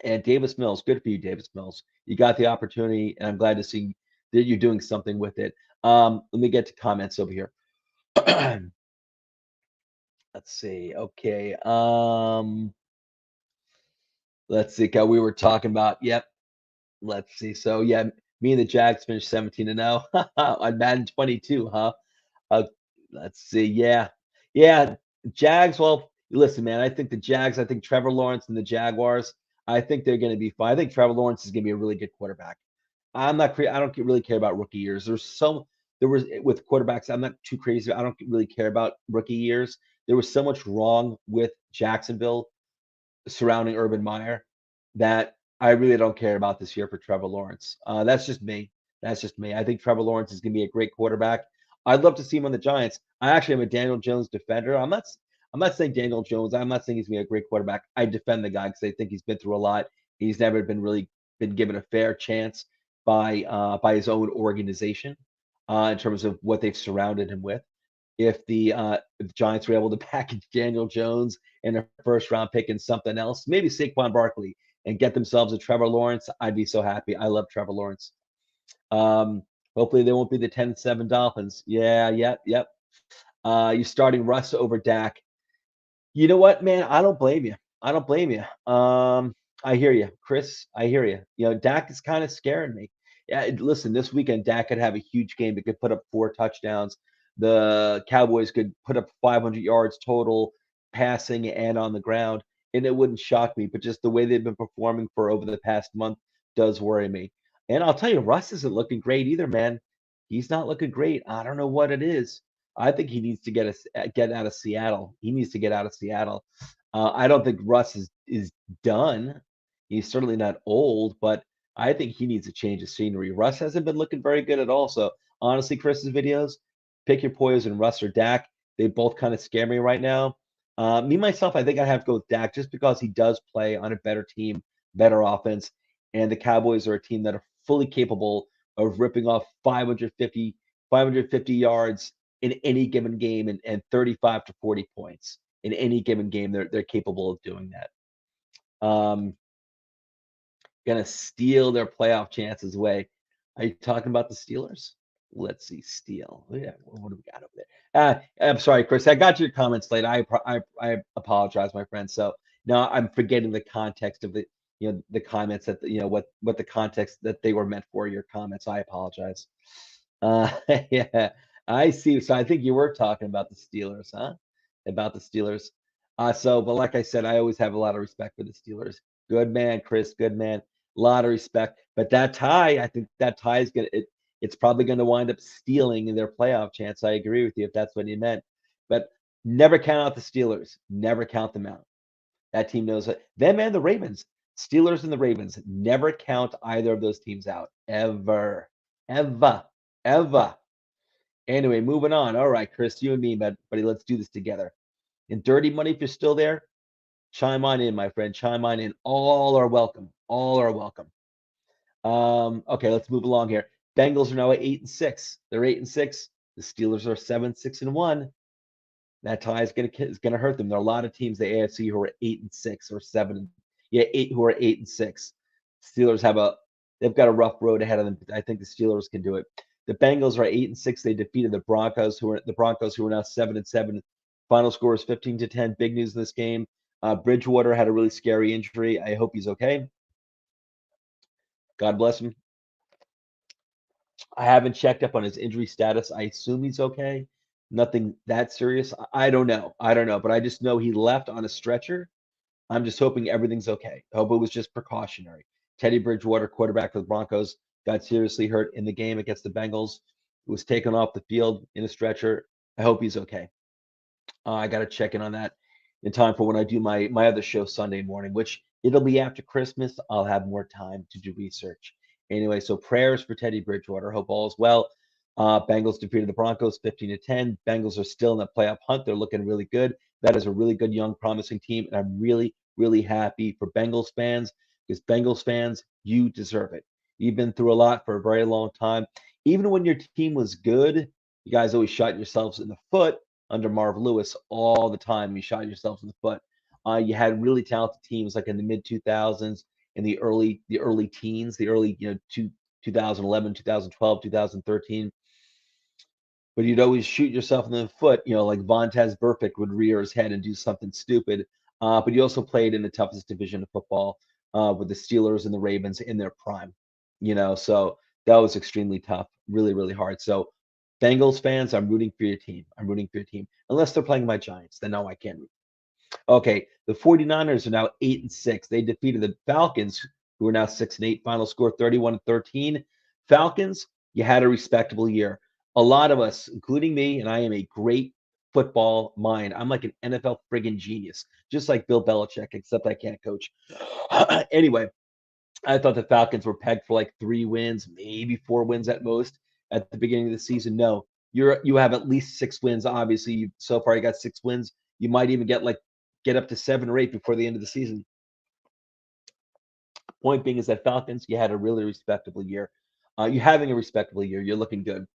And Davis Mills, good for you, Davis Mills. You got the opportunity, and I'm glad to see that you're doing something with it. Let me get to comments over here. Let's see. Okay. Let's see. We were talking about. Yep. Let's see. So yeah, me and the Jags finished 17-0 on Madden 22, huh? Uh, let's see. Yeah. Yeah. Jags. Well, listen, man. I think the Jags. I think Trevor Lawrence and the Jaguars. I think they're going to be fine. I think Trevor Lawrence is going to be a really good quarterback. I don't really care about rookie years. There was with quarterbacks. I'm not too crazy. I don't really care about rookie years. There was so much wrong with Jacksonville surrounding Urban Meyer that I really don't care about this year for Trevor Lawrence. That's just me. That's just me. I think Trevor Lawrence is going to be a great quarterback. I'd love to see him on the Giants. I actually am a Daniel Jones defender. I'm not saying Daniel Jones. I'm not saying he's going to be a great quarterback. I defend the guy because I think he's been through a lot. He's never been given a fair chance by his own organization in terms of what they've surrounded him with. If the Giants were able to package Daniel Jones and a first round pick and something else, maybe Saquon Barkley, and get themselves a Trevor Lawrence, I'd be so happy. I love Trevor Lawrence. Hopefully they won't be the 10-7 Dolphins. Yeah, yep. You're starting Russ over Dak. You know what, man? I don't blame you. I don't blame you. I hear you, Chris. I hear you. You know, Dak is kind of scaring me. Yeah, listen, this weekend Dak could have a huge game. It could put up 4 touchdowns. The Cowboys could put up 500 yards total passing and on the ground, and it wouldn't shock me. But just the way they've been performing for over the past month does worry me. And I'll tell you, Russ isn't looking great either, man. He's not looking great. I don't know what it is. I think he needs to get out of Seattle. He needs to get out of Seattle. I don't think Russ is done. He's certainly not old, but I think he needs a change of scenery. Russ hasn't been looking very good at all. So honestly, Chris's videos, pick your poison, Russ or Dak. They both kind of scare me right now. Me myself, I think I have to go with Dak just because he does play on a better team, better offense, and the Cowboys are a team that are fully capable of ripping off 550 yards in any given game and 35 to 40 points in any given game. They're capable of doing that. Gonna steal their playoff chances away. Are you talking about the Steelers? Let's see, steal. Yeah, what do we got over there? I'm sorry, Chris. I got your comments late. I apologize, my friend. So now I'm forgetting the context of the comments that what the context that they were meant for. Your comments. I apologize. Yeah, I see. So I think you were talking about the Steelers, huh? About the Steelers. But like I said, I always have a lot of respect for the Steelers. Good man, Chris. Good man. A lot of respect. But that tie, I think that tie is it's probably going to wind up stealing in their playoff chance. I agree with you if that's what you meant. But never count out the Steelers. Never count them out. That team knows it. Them and the Ravens. Steelers and the Ravens. Never count either of those teams out. Ever. Ever. Ever. Anyway, moving on. All right, Chris, you and me, buddy, let's do this together. And Dirty Money, if you're still there, chime on in, my friend. Chime on in. All are welcome. All are welcome. Okay, let's move along here. Bengals are now at 8-6. They're 8-6. The Steelers are 7-6-1. That tie is gonna hurt them. There are a lot of teams in the AFC who are 8-6 or 7. Yeah, 8 who are 8-6. Steelers they've got a rough road ahead of them. I think the Steelers can do it. The Bengals are 8-6. They defeated the Broncos, who are now 7-7. Final score is 15-10. Big news in this game. Bridgewater had a really scary injury. I hope he's okay. God bless him. I haven't checked up on his injury status. I assume he's okay. Nothing that serious. I don't know. I don't know, but I just know he left on a stretcher. I'm just hoping everything's okay. I hope it was just precautionary. Teddy Bridgewater, quarterback for the Broncos, got seriously hurt in the game against the Bengals. Was taken off the field in a stretcher. I hope he's okay. I got to check in on that in time for when I do my other show Sunday morning, which it'll be after Christmas. I'll have more time to do research. Anyway, so prayers for Teddy Bridgewater. Hope all is well. Bengals defeated the Broncos 15-10. Bengals are still in the playoff hunt. They're looking really good. That is a really good, young, promising team, and I'm really, really happy for Bengals fans because Bengals fans, you deserve it. You've been through a lot for a very long time. Even when your team was good, you guys always shot yourselves in the foot under Marv Lewis all the time. You shot yourselves in the foot. You had really talented teams like in the mid 2000s, in the early teens, the early 2011, 2012, 2013. But you'd always shoot yourself in the foot, like Vontez Burfict would rear his head and do something stupid. But you also played in the toughest division of football with the Steelers and the Ravens in their prime. So that was extremely tough, really, really hard. So Bengals fans, I'm rooting for your team. I'm rooting for your team. Unless they're playing my Giants, then no, I can't root. Okay, the 49ers are now 8-6. They defeated the Falcons, who are now 6-8. Final score 31-13. Falcons, you had a respectable year. A lot of us, including me, and I am a great football mind. I'm like an NFL friggin' genius, just like Bill Belichick, except I can't coach. Anyway, I thought the Falcons were pegged for like 3 wins, maybe 4 wins at most at the beginning of the season. No, you have at least 6 wins. Obviously, so far you got 6 wins. You might even get up to 7 or 8 before the end of the season. Point being is that Falcons, you had a really respectable year. You're having a respectable year. You're looking good.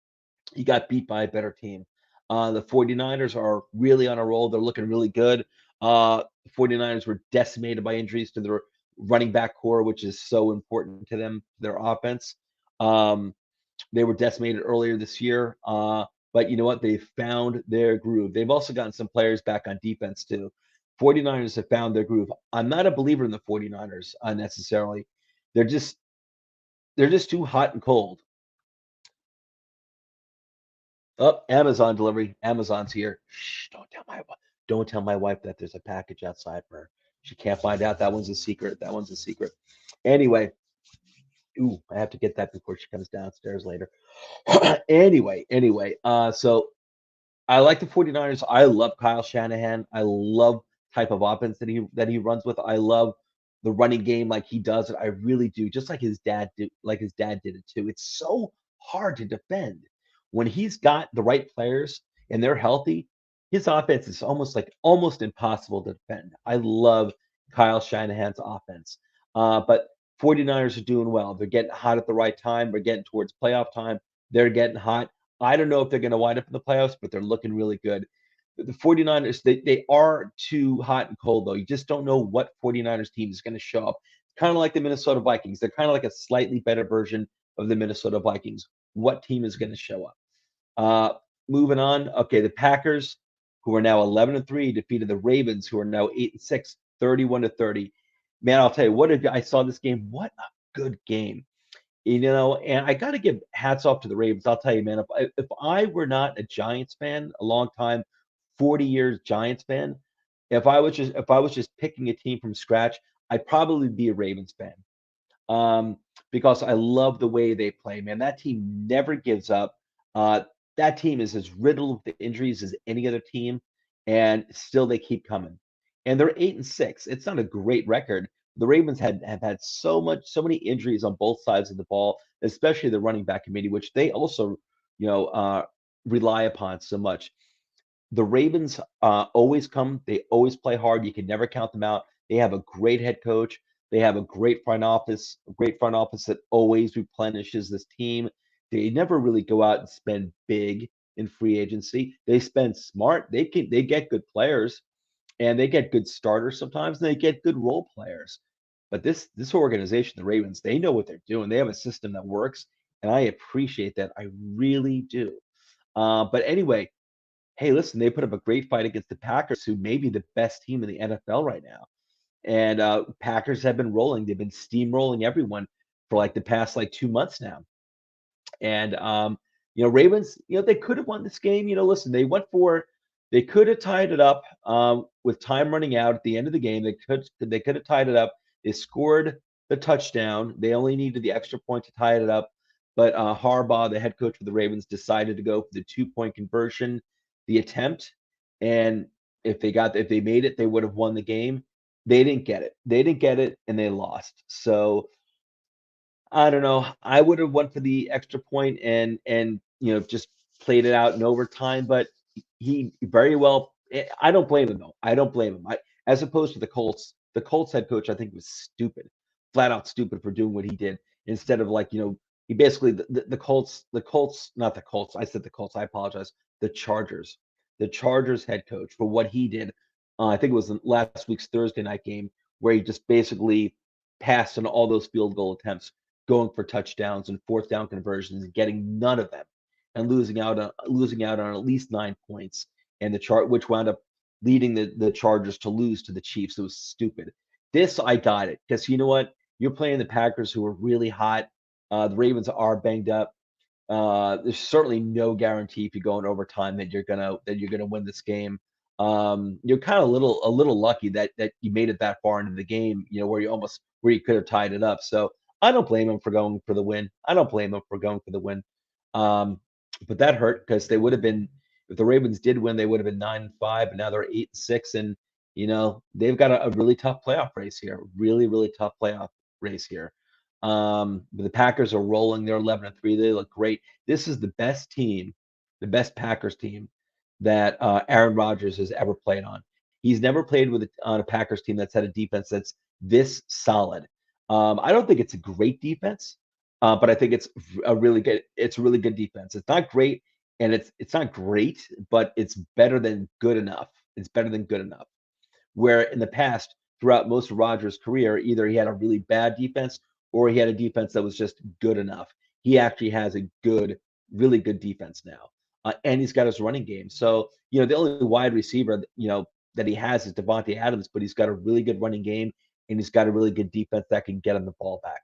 You got beat by a better team. The 49ers are really on a roll. They're looking really good. The 49ers were decimated by injuries to their running back core, which is so important to them, their offense. They were decimated earlier this year. But you know what? They found their groove. They've also gotten some players back on defense too. 49ers have found their groove. I'm not a believer in the 49ers necessarily. They're just they're just too hot and cold. Oh, Amazon delivery. Amazon's here. Shh, don't tell my wife that there's a package outside for her. She can't find out. That one's a secret. That one's a secret. Anyway, ooh, I have to get that before she comes downstairs later. So I like the 49ers. I love Kyle Shanahan. I love type of offense that he runs with. I love the running game like he does it. I really do. Just like his dad did it too. It's so hard to defend. When he's got the right players and they're healthy, his offense is almost impossible to defend. I love Kyle Shanahan's offense. But 49ers are doing well. They're getting hot at the right time. We're getting towards playoff time. They're getting hot. I don't know if they're going to wind up in the playoffs, but they're looking really good. The 49ers, they are too hot and cold, though. You just don't know what 49ers team is going to show up. Kind of like the Minnesota Vikings. They're kind of like a slightly better version of the Minnesota Vikings. What team is going to show up? Uh, Moving on. Okay, the Packers, who are now 11-3, defeated the Ravens, who are now 8-6, 31-30. Man, I'll tell you, I saw this game. What a good game. And I got to give hats off to the Ravens. I'll tell you, man, if I were not a Giants fan, a long time, 40 years Giants fan, if I was just picking a team from scratch, I'd probably be a Ravens fan. Because I love the way they play, man. That team never gives up. Uh, that team is as riddled with injuries as any other team, and still they keep coming. And they're 8-6. It's not a great record. The Ravens have had so many injuries on both sides of the ball, especially the running back committee, which they also, you know, uh, rely upon so much. The Ravens always come. They always play hard. You can never count them out. They have a great head coach. They have a great front office that always replenishes this team. They never really go out and spend big in free agency. They spend smart. They get good players and they get good starters sometimes, and they get good role players. But this organization, the Ravens, they know what they're doing. They have a system that works, and I appreciate that. I really do. But anyway, hey, listen, they put up a great fight against the Packers, who may be the best team in the NFL right now. And Packers have been rolling. They've been steamrolling everyone for like the past like 2 months now. And Ravens, they could have won this game. Listen, they could have tied it up with time running out at the end of the game. They could have tied it up. They scored the touchdown. They only needed the extra point to tie it up. But Harbaugh, the head coach of the Ravens, decided to go for the 2-point conversion, the attempt. And if they made it, they would have won the game. They didn't get it. They didn't get it, and they lost. So I don't know. I would have went for the extra point and just played it out in overtime, but he very well. I don't blame him though. I don't blame him. As opposed to the Colts. The Colts head coach I think was stupid, flat out stupid for doing what he did. Instead of he basically the Colts, not the Colts. I said the Colts. I apologize. The Chargers, the Chargers head coach for what he did. I think it was in last week's Thursday night game where he just basically passed on all those field goal attempts, going for touchdowns and fourth down conversions and getting none of them, and losing out on at least 9 points, and which wound up leading the Chargers to lose to the Chiefs. It was stupid. This I got it, because you know what? You're playing the Packers, who are really hot. The Ravens are banged up. There's certainly no guarantee if you go in overtime that you're gonna win this game. You're kind of a little lucky that you made it that far into the game, where you could have tied it up. So I don't blame him for going for the win. I don't blame him for going for the win. Um, but that hurt, because they would have been, if the Ravens did win, they would have been 9-5, and now they're 8-6, and they've got a really tough playoff race here. Really, really tough playoff race here. But the Packers are rolling. They're 11-3. They look great. This is the best team, the best Packers team that Aaron Rodgers has ever played on. He's never played on a Packers team that's had a defense that's this solid. I don't think it's a great defense, but I think it's a really good defense. It's not great, and it's not great, but it's better than good enough. It's better than good enough. Where in the past, throughout most of Rodgers' career, either he had a really bad defense or he had a defense that was just good enough. He actually has a really good defense now, and he's got his running game. So the only wide receiver that he has is Devontae Adams, but he's got a really good running game and he's got a really good defense that can get him the ball back.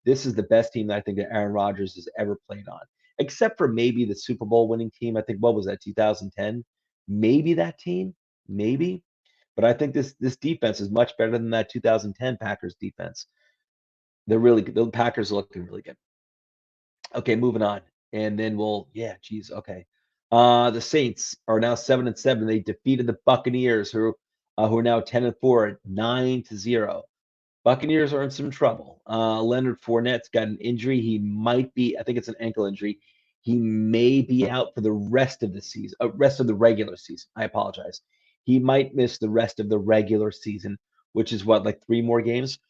This is the best team that I think that Aaron Rodgers has ever played on, except for maybe the Super Bowl winning team. I think what was that, 2010? Maybe that team, maybe. But I think this defense is much better than that 2010 Packers defense. The Packers are looking really good. Okay, moving on. And then geez, okay. The Saints are now 7-7. They defeated the Buccaneers, who are now 10-4, 9-0. Buccaneers are in some trouble. Leonard Fournette's got an injury. He might be, I think it's an ankle injury. He may be out for the rest of the season, rest of the regular season. I apologize. He might miss the rest of the regular season, which is what, like 3 more games?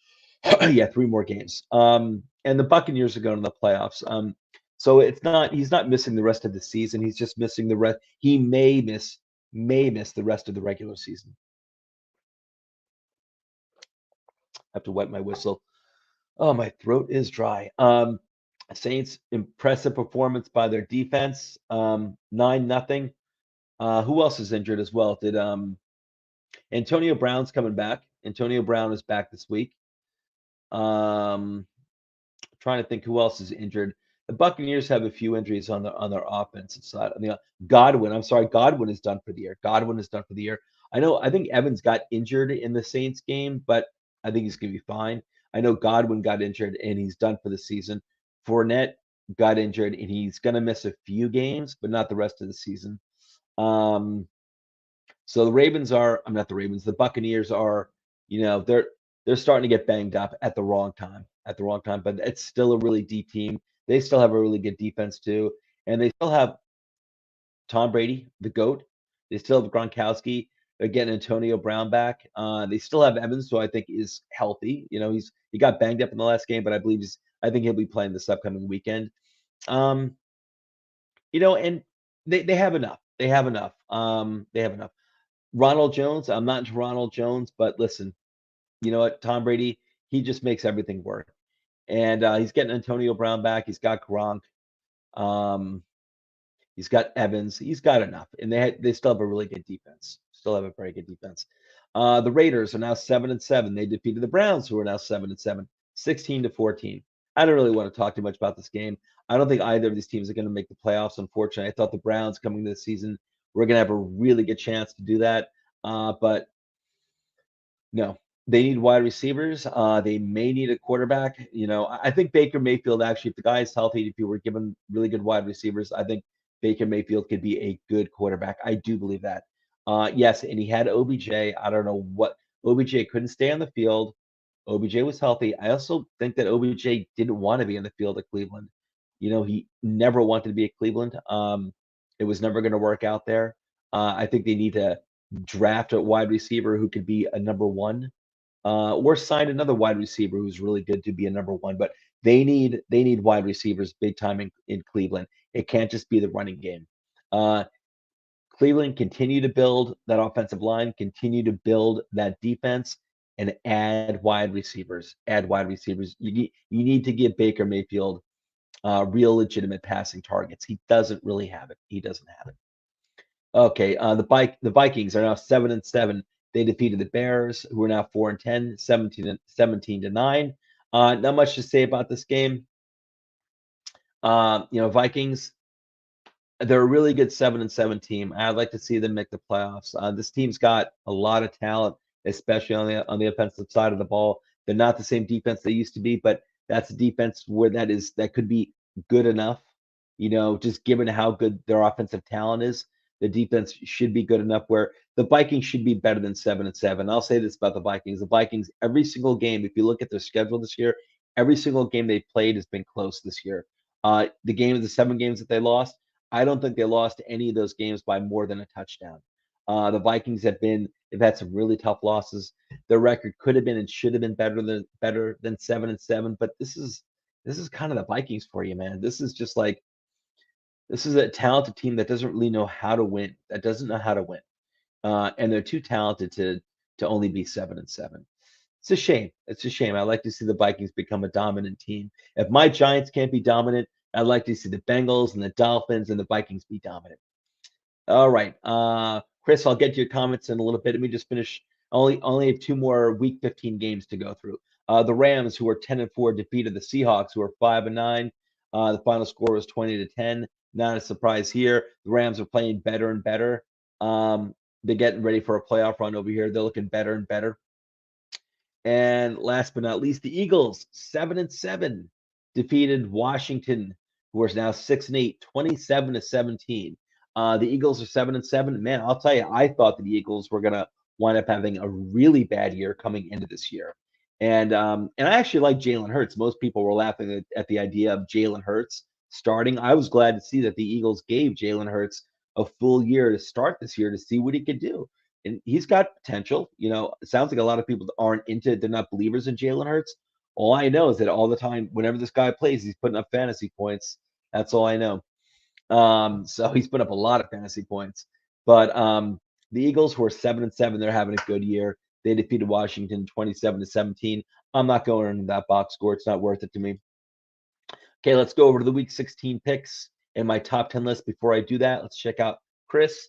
Yeah, 3 more games. And the Buccaneers are going to the playoffs. So he's not missing the rest of the season. He's just missing the rest. He may miss the rest of the regular season. I have to wet my whistle. Oh, my throat is dry. Saints, impressive performance by their defense. 9-0. Who else is injured as well? Did Antonio Brown's coming back? Antonio Brown is back this week. Trying to think who else is injured. The Buccaneers have a few injuries on their offensive side. Godwin is done for the year. Godwin is done for the year. I think Evans got injured in the Saints game, but I think he's going to be fine. I know Godwin got injured and he's done for the season. Fournette got injured and he's going to miss a few games, but not the rest of the season. So the Buccaneers are, they're starting to get banged up at the wrong time, but it's still a really deep team. They still have a really good defense too. And they still have Tom Brady, the GOAT. They still have Gronkowski. They're getting Antonio Brown back. They still have Evans, who I think is healthy. He got banged up in the last game, but I think he'll be playing this upcoming weekend. And they have enough. They have enough. Ronald Jones, I'm not into Ronald Jones, but listen, you know what? Tom Brady, he just makes everything work. And he's getting Antonio Brown back. He's got Gronk. He's got Evans. He's got enough. And they still have a really good defense. Still have a very good defense. The Raiders are now 7-7. They defeated the Browns, who are now 7-7, 16-14. I don't really want to talk too much about this game. I don't think either of these teams are going to make the playoffs, unfortunately. I thought the Browns coming this season were going to have a really good chance to do that. But no, they need wide receivers. They may need a quarterback. I think Baker Mayfield, actually, if the guy is healthy, if you were given really good wide receivers, I think Baker Mayfield could be a good quarterback. I do believe that. Yes, and he had OBJ. I don't know what OBJ couldn't stay on the field. OBJ was healthy. I also think that OBJ didn't want to be in the field at Cleveland. He never wanted to be at Cleveland. It was never going to work out there. I think they need to draft a wide receiver who could be a number 1, or sign another wide receiver who's really good to be a number 1. But they need wide receivers big time in Cleveland. It can't just be the running game. Cleveland, continue to build that offensive line, continue to build that defense, and add wide receivers. You need to give Baker Mayfield real legitimate passing targets. He doesn't really have it. Okay, the Vikings are now 7-7. They defeated the Bears, who are now 4-10, 17-9. Not much to say about this game. Vikings, they're a really good 7-7 team. I'd like to see them make the playoffs. This team's got a lot of talent, especially on the offensive side of the ball. They're not the same defense they used to be, but that's a defense that could be good enough. Just given how good their offensive talent is, the defense should be good enough where the Vikings should be better than 7-7. I'll say this about the Vikings. The Vikings, every single game, if you look at their schedule this year, every single game they played has been close this year. The 7 games that they lost, I don't think they lost any of those games by more than a touchdown. The Vikings they've had some really tough losses. Their record could have been and should have been better than 7-7, but this is kind of the Vikings for you, man. This is a talented team that doesn't really know how to win. That doesn't know how to win. And they're too talented to only be 7-7. It's a shame. It's a shame. I'd like to see the Vikings become a dominant team. If my Giants can't be dominant, I'd like to see the Bengals and the Dolphins and the Vikings be dominant. All right. Chris, I'll get to your comments in a little bit. Let me just finish. Only have 2 more Week 15 games to go through. The Rams, who are 10-4, defeated the Seahawks, who are 5-9. The final score was 20-10. Not a surprise here. The Rams are playing better and better. They're getting ready for a playoff run over here. They're looking better and better. And last but not least, the Eagles, 7-7, defeated Washington, who is now 6-8, 27-17. The Eagles are 7-7. Man, I'll tell you, I thought the Eagles were gonna wind up having a really bad year coming into this year. And I actually like Jalen Hurts. Most people were laughing at the idea of Jalen Hurts starting. I was glad to see that the Eagles gave Jalen Hurts a full year to start this year to see what he could do. And he's got potential. It sounds like a lot of people aren't into it. They're not believers in Jalen Hurts. All I know is that all the time, whenever this guy plays, he's putting up fantasy points. That's all I know. So he's put up a lot of fantasy points. But the Eagles, who are 7-7, they're having a good year. They defeated Washington 27-17. I'm not going into that box score. It's not worth it to me. Okay, let's go over to the Week 16 picks and my top 10 list. Before I do that, let's check out Chris.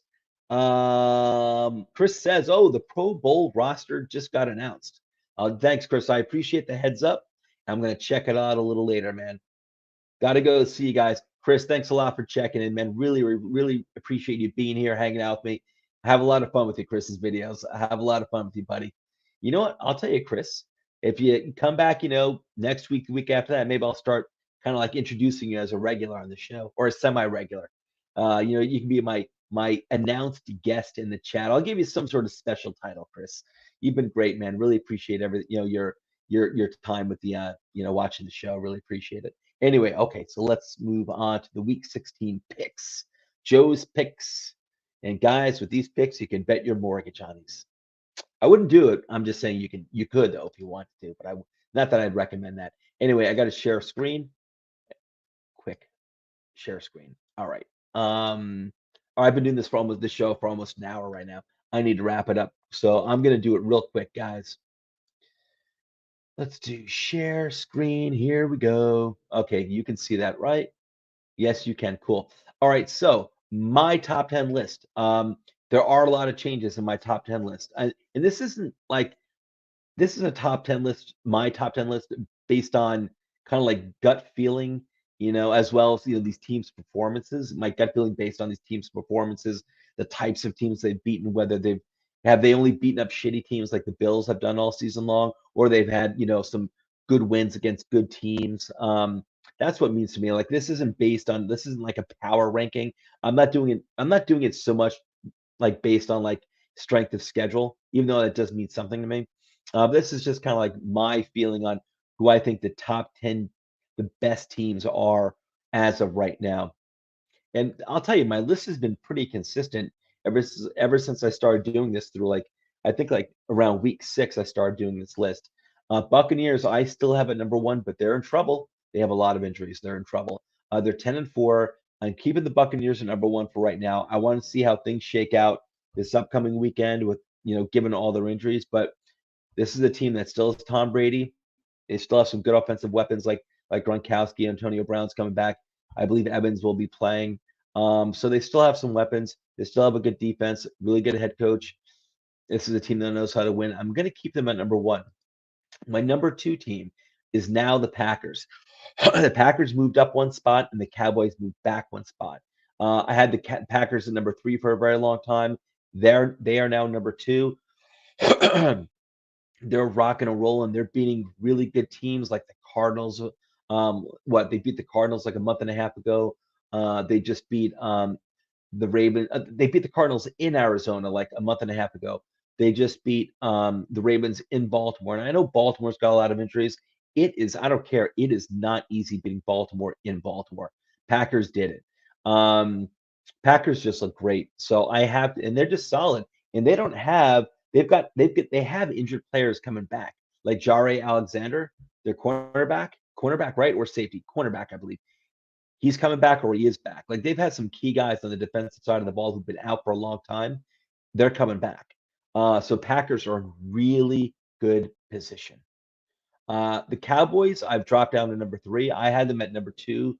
Chris says, "Oh, the Pro Bowl roster just got announced." Thanks, Chris. I appreciate the heads up. I'm gonna check it out a little later, man. Got to go see you guys. Chris, thanks a lot for checking in, man. Really, really appreciate you being here, hanging out with me. I have a lot of fun with you, Chris's videos. I have a lot of fun with you, buddy. You know what? I'll tell you, Chris, if you come back, next week, the week after that, maybe I'll start kind of like introducing you as a regular on the show or a semi-regular. You can be my announced guest in the chat. I'll give you some sort of special title, Chris. You've been great, man. Really appreciate your time with the watching the show. Really appreciate it. Anyway, okay, so let's move on to the Week 16 picks. Joe's picks. And guys, with these picks, you can bet your mortgage on these. I wouldn't do it. I'm just saying you could though if you wanted to, but not that I'd recommend that. Anyway, I got to share screen. Quick share screen. All right. I've been doing this show for almost an hour right now. I need to wrap it up. So I'm gonna do it real quick, guys. Let's do share screen. Here we go. Okay, you can see that, right? Yes, you can. Cool. All right, so my top 10 list. There are a lot of changes in my top 10 list. And this isn't like this is a top 10 list, my top 10 list based on kind of like gut feeling, as well as these teams' performances. My gut feeling based on these teams' performances, the types of teams they've beaten, whether have they only beaten up shitty teams like the Bills have done all season long, or they've had, some good wins against good teams. That's what it means to me. Like this isn't like a power ranking. I'm not doing it so much like based on like strength of schedule, even though that does mean something to me. This is just kind of like my feeling on who I think the top 10, the best teams are as of right now. And I'll tell you, my list has been pretty consistent ever since I started doing this through I think like around week 6, I started doing this list. Buccaneers, I still have at number 1, but they're in trouble. They have a lot of injuries. They're in trouble. They're 10-4. I'm keeping the Buccaneers at number 1 for right now. I want to see how things shake out this upcoming weekend with, given all their injuries. But this is a team that still has Tom Brady. They still have some good offensive weapons like Gronkowski, Antonio Brown's coming back. I believe Evans will be playing. So they still have some weapons. They still have a good defense, really good head coach. This is a team that knows how to win. I'm going to keep them at number 1. My number 2 team is now the Packers. The Packers moved up 1 spot, and the Cowboys moved back 1 spot. I had the Packers at number 3 for a very long time. They are now number 2. They're rocking and rolling. They're beating really good teams like the Cardinals. They beat the Cardinals like a month and a half ago. They just beat the Ravens. They beat the Cardinals in Arizona like a month and a half ago. They just beat the Ravens in Baltimore. And I know Baltimore's got a lot of injuries. I don't care. It is not easy beating Baltimore in Baltimore. Packers did it. Packers just look great. So and they're just solid. And they don't have, they have injured players coming back, like Jare Alexander, their cornerback, right? Or safety, cornerback, I believe. He's coming back or he is back. Like they've had some key guys on the defensive side of the ball who've been out for a long time. They're coming back. So Packers are in really good position. The Cowboys, I've dropped down to number 3. I had them at number 2.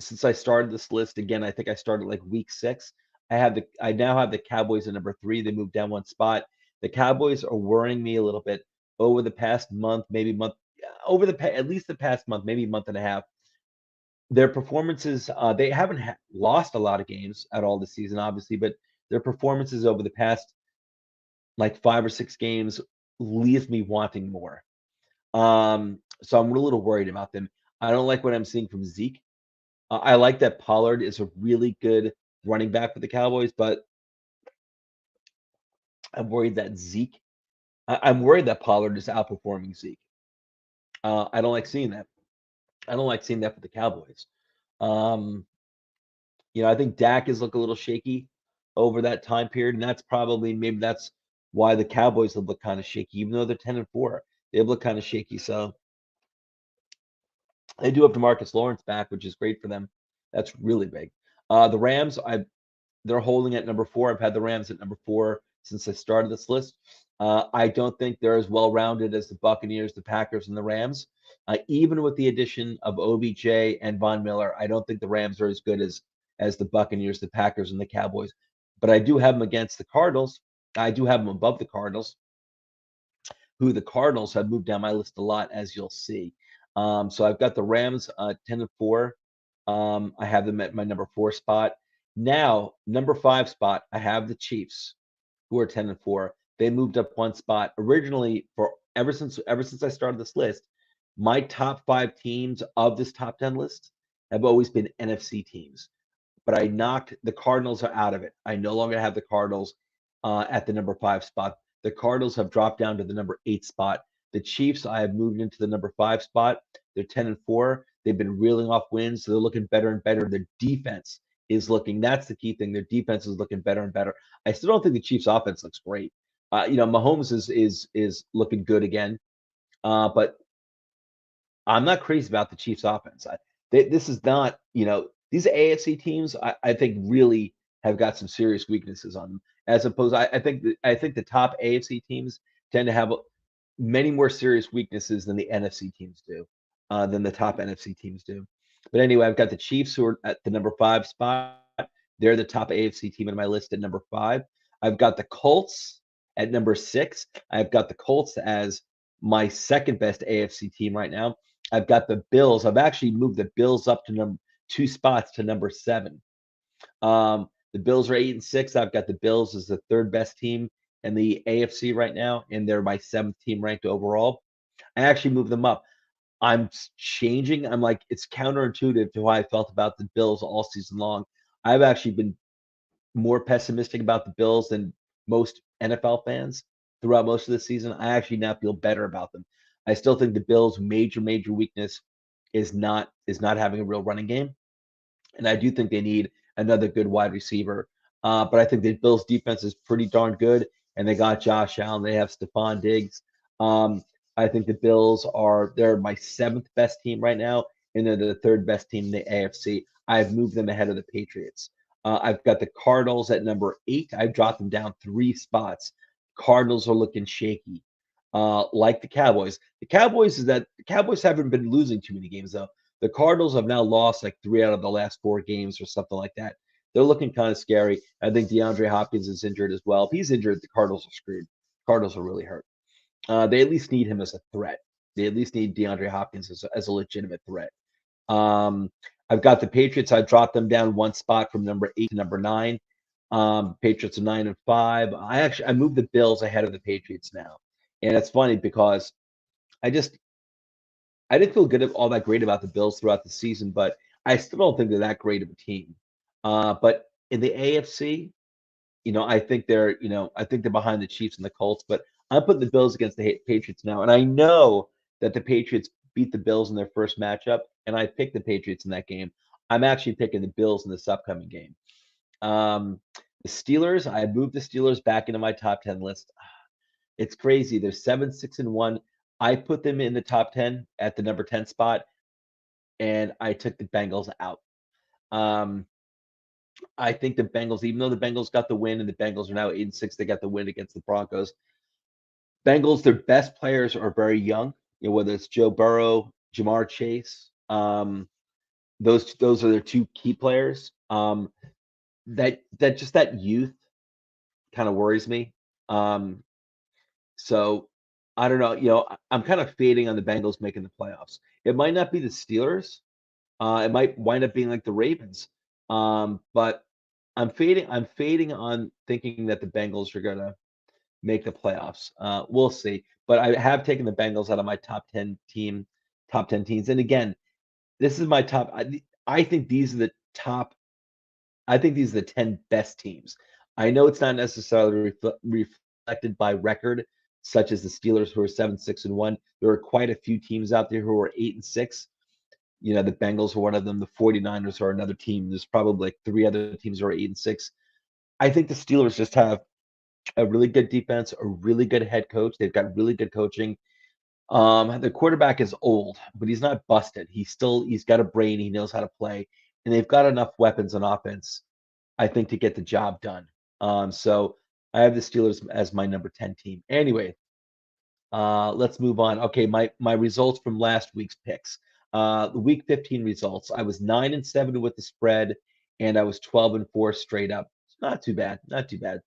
Since I started this list, again, I think I started like week 6. I now have the Cowboys at number 3. They moved down one spot. The Cowboys are worrying me a little bit over the past month, maybe month, at least the past month, maybe month and a half. Their performances, they haven't lost a lot of games at all this season, obviously, but their performances over the past like 5 or 6 games leaves me wanting more. So I'm a little worried about them. I don't like what I'm seeing from Zeke. I like that Pollard is a really good running back for the Cowboys, but I'm worried that I'm worried that Pollard is outperforming Zeke. I don't like seeing that. I don't like seeing that for the Cowboys. Um, I think Dak has looked a little shaky over that time period, and maybe that's why the Cowboys have looked kind of shaky, even though they're 10-4. They've looked kind of shaky. So they do have DeMarcus Lawrence back, which is great for them. That's really big. The Rams, they're holding at number 4. I've had the Rams at number 4 since I started this list. I don't think they're as well-rounded as the Buccaneers, the Packers, and the Rams. Even with the addition of OBJ and Von Miller, I don't think the Rams are as good as the Buccaneers, the Packers, and the Cowboys. But I do have them against the Cardinals. I do have them above the Cardinals, who the Cardinals have moved down my list a lot, as you'll see. So I've got the Rams 10-4. I have them at my number 4 spot. Now, number 5 spot, I have the Chiefs, who are 10-4. They moved up one spot. Originally, for ever since I started this list, my top 5 teams of this top 10 list have always been NFC teams. But I knocked the Cardinals are out of it. I no longer have the Cardinals at the number 5 spot. The Cardinals have dropped down to the number 8 spot. The Chiefs, I have moved into the number 5 spot. They're 10-4. They've been reeling off wins, so they're looking better and better. Their defense is looking. That's the key thing. Their defense is looking better and better. I still don't think the Chiefs' offense looks great. Mahomes is looking good again, but I'm not crazy about the Chiefs' offense. This is not, these AFC teams. I think really have got some serious weaknesses on them. As opposed, I think the top AFC teams tend to have many more serious weaknesses than the NFC teams do, than the top NFC teams do. But anyway, I've got the Chiefs who are at the number 5 spot. They're the top AFC team in my list at number 5. I've got the Colts at number 6. I've got the Colts as my second best AFC team right now. I've got the Bills. I've actually moved the Bills up to number 2 spots to number 7. The Bills are 8-6. I've got the Bills as the third best team in the AFC right now, and they're my 7th team ranked overall. I actually moved them up. I'm changing. I'm like, it's counterintuitive to how I felt about the Bills all season long. I've actually been more pessimistic about the Bills than most NFL fans throughout most of the season. I actually now feel better about them. I still think the Bills' major weakness is not having a real running game, and I do think they need another good wide receiver. But I think the Bills' defense is pretty darn good, and they got Josh Allen. They have Stephon Diggs. I think the Bills they're my 7th best team right now, and they're the 3rd best team in the AFC. I've moved them ahead of the Patriots. I've got the Cardinals at number 8. I've dropped them down 3 spots. Cardinals are looking shaky, like the Cowboys. The Cowboys haven't been losing too many games though. The Cardinals have now lost like 3 out of the last 4 games or something like that. They're looking kind of scary. I think DeAndre Hopkins is injured as well. If he's injured, the Cardinals are screwed. Cardinals are really hurt. They at least need him as a threat. They at least need DeAndre Hopkins as a legitimate threat. I've got the Patriots. I dropped them down 1 spot from number 8 to number 9. Patriots are 9-5. I moved the Bills ahead of the Patriots now, and it's funny because I didn't feel all that great about the Bills throughout the season, but I still don't think they're that great of a team. But in the AFC, I think they're behind the Chiefs and the Colts, but I'm putting the Bills against the Patriots now, and I know that the Patriots beat the Bills in their first matchup, and I picked the Patriots in that game. I'm actually picking the Bills in this upcoming game. The Steelers, I moved the Steelers back into my top 10 list. It's crazy. They're 7-6-1. I put them in the top 10 at the number 10 spot, and I took the Bengals out. I think the Bengals, even though the Bengals got the win and the Bengals are now 8-6, they got the win against the Broncos. Bengals, their best players are very young, whether it's Joe Burrow, Jamar Chase. Those are their 2 key players. that youth kind of worries me. Um, so I don't know. I'm kind of fading on the Bengals making the playoffs. It might not be the Steelers. It might wind up being like the Ravens. But I'm fading on thinking that the Bengals are gonna make the playoffs. We'll see. But I have taken the Bengals out of my top 10 teams. And again, this is my top. I think these are the top. I think these are the 10 best teams. I know it's not necessarily reflected by record, such as the Steelers, who are 7-6-1. There are quite a few teams out there who are 8-6. The Bengals are one of them. The 49ers are another team. There's probably like three other teams who are 8-6. I think the Steelers just have a really good defense, a really good head coach. They've got really good coaching. The quarterback is old, but he's not busted. He's got a brain. He knows how to play, and they've got enough weapons on offense, I think, to get the job done. So I have the Steelers as my number 10 team. Anyway, let's move on. Okay, my results from last week's picks. The week 15 results. I was 9-7 with the spread, and I was 12-4 straight up. Not too bad. Not too bad.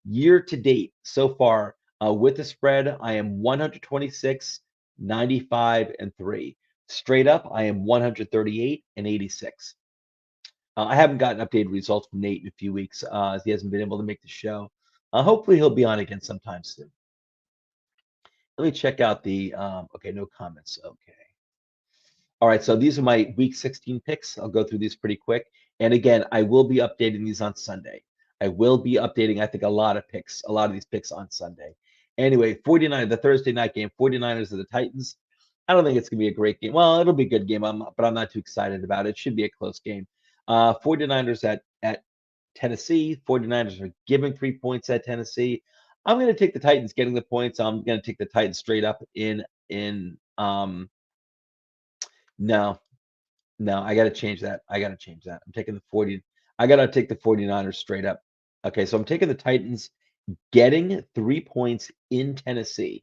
Year to date, so far, with the spread, I am 126, 95, and 3. Straight up, I am 138 and 86. I haven't gotten updated results from Nate in a few weeks, as he hasn't been able to make the show. Hopefully, he'll be on again sometime soon. Let me check out the. Okay, no comments. Okay. All right, so these are my week 16 picks. I'll go through these pretty quick. And again, I will be updating these on Sunday. I will be updating, I think, a lot of these picks on Sunday. Anyway, 49, the Thursday night game, 49ers of the Titans. I don't think it's going to be a great game. Well, it'll be a good game, but I'm not too excited about it. It should be a close game. 49ers at Tennessee. 49ers are giving 3 points at Tennessee. I'm going to take the Titans getting the points. I'm going to take the Titans straight up in no, no, I got to change that. I got to change that. I'm taking the 40. I got to take the 49ers straight up. Okay, so I'm taking the Titans getting 3 points in Tennessee.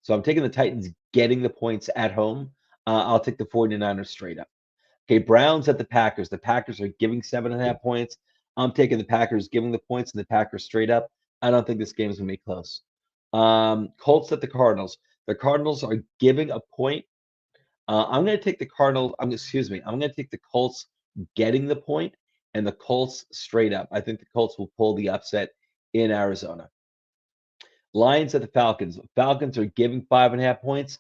So I'm taking the Titans getting the points at home. I'll take the 49ers straight up. Okay, Browns at the Packers. The Packers are giving 7.5 points. I'm taking the Packers giving the points and the Packers straight up. I don't think this game is going to be close. Colts at the Cardinals. The Cardinals are giving a point. I'm going to take the Cardinals. Excuse me. I'm going to take the Colts getting the point and the Colts straight up. I think the Colts will pull the upset in Arizona. Lions at the Falcons. Falcons are giving 5.5 points.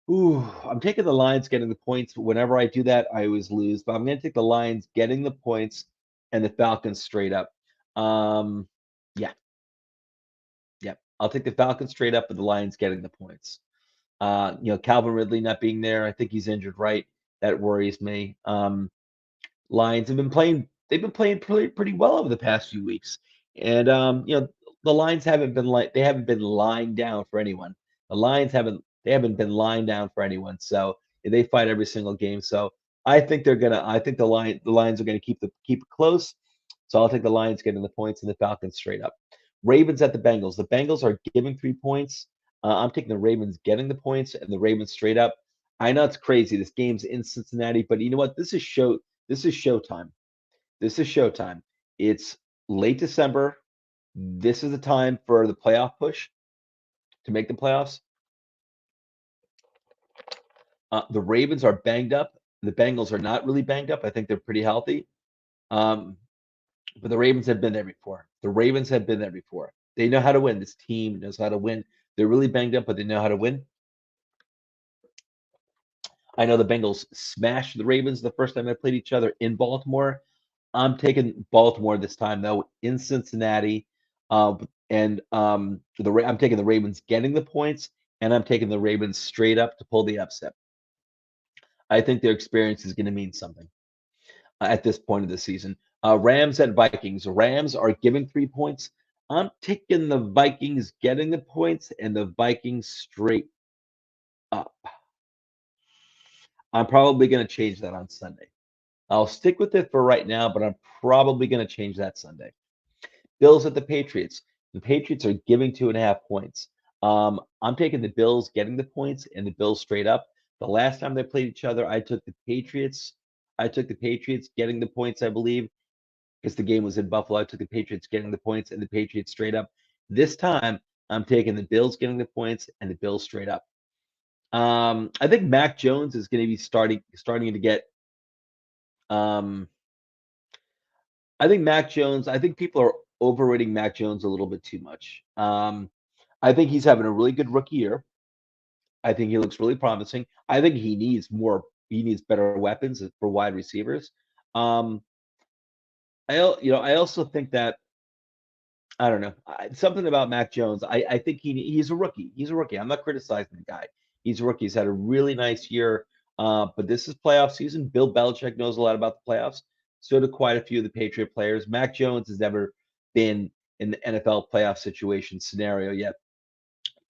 Ooh, I'm taking the Lions getting the points. Whenever I do that, I always lose. But I'm going to take the Lions getting the points and the Falcons straight up. Yeah, yeah. I'll take the Falcons straight up, but the Lions getting the points. Calvin Ridley not being there. I think he's injured, right? That worries me. Lions have been playing. They've been playing pretty well over the past few weeks, and the Lions they haven't been lying down for anyone. The Lions haven't been lying down for anyone. So they fight every single game. So I think they're gonna. I think the Lions are gonna keep it close. So I'll take the Lions getting the points and the Falcons straight up. Ravens at the Bengals. The Bengals are giving 3 points. I'm taking the Ravens getting the points and the Ravens straight up. I know it's crazy. This game's in Cincinnati, but you know what? This is showtime. This is showtime. It's late December. This is the time for the playoff push to make the playoffs. The Ravens are banged up. The Bengals are not really banged up. I think they're pretty healthy. But the Ravens have been there before. The Ravens have been there before. They know how to win. This team knows how to win. They're really banged up, but they know how to win. I know the Bengals smashed the Ravens the first time they played each other in Baltimore. I'm taking Baltimore this time, though, in Cincinnati. I'm taking the Ravens getting the points, and I'm taking the Ravens straight up to pull the upset. I think their experience is going to mean something at this point of the season. Rams at Vikings. Rams are giving 3 points. I'm taking the Vikings getting the points and the Vikings straight up. I'm probably going to change that on Sunday. I'll stick with it for right now, but I'm probably going to change that Sunday. Bills at the Patriots. The Patriots are giving 2.5 points. I'm taking the Bills getting the points and the Bills straight up. The last time they played each other, I took the Patriots getting the points, I believe, because the game was in Buffalo. I took the Patriots getting the points and the Patriots straight up. This time, I'm taking the Bills getting the points and the Bills straight up. I think Mac Jones is going to be starting to get. I think Mac Jones. I think people are overrating Mac Jones a little bit too much. I think he's having a really good rookie year. I think he looks really promising. I think he needs more. He needs better weapons for wide receivers. Um, I also think that I don't know something about Mac Jones. I think he's a rookie. He's a rookie. I'm not criticizing the guy. He's a rookie. He's had a really nice year. But this is playoff season. Bill Belichick knows a lot about the playoffs. So do quite a few of the Patriot players. Mac Jones has never been in the NFL playoff situation scenario yet.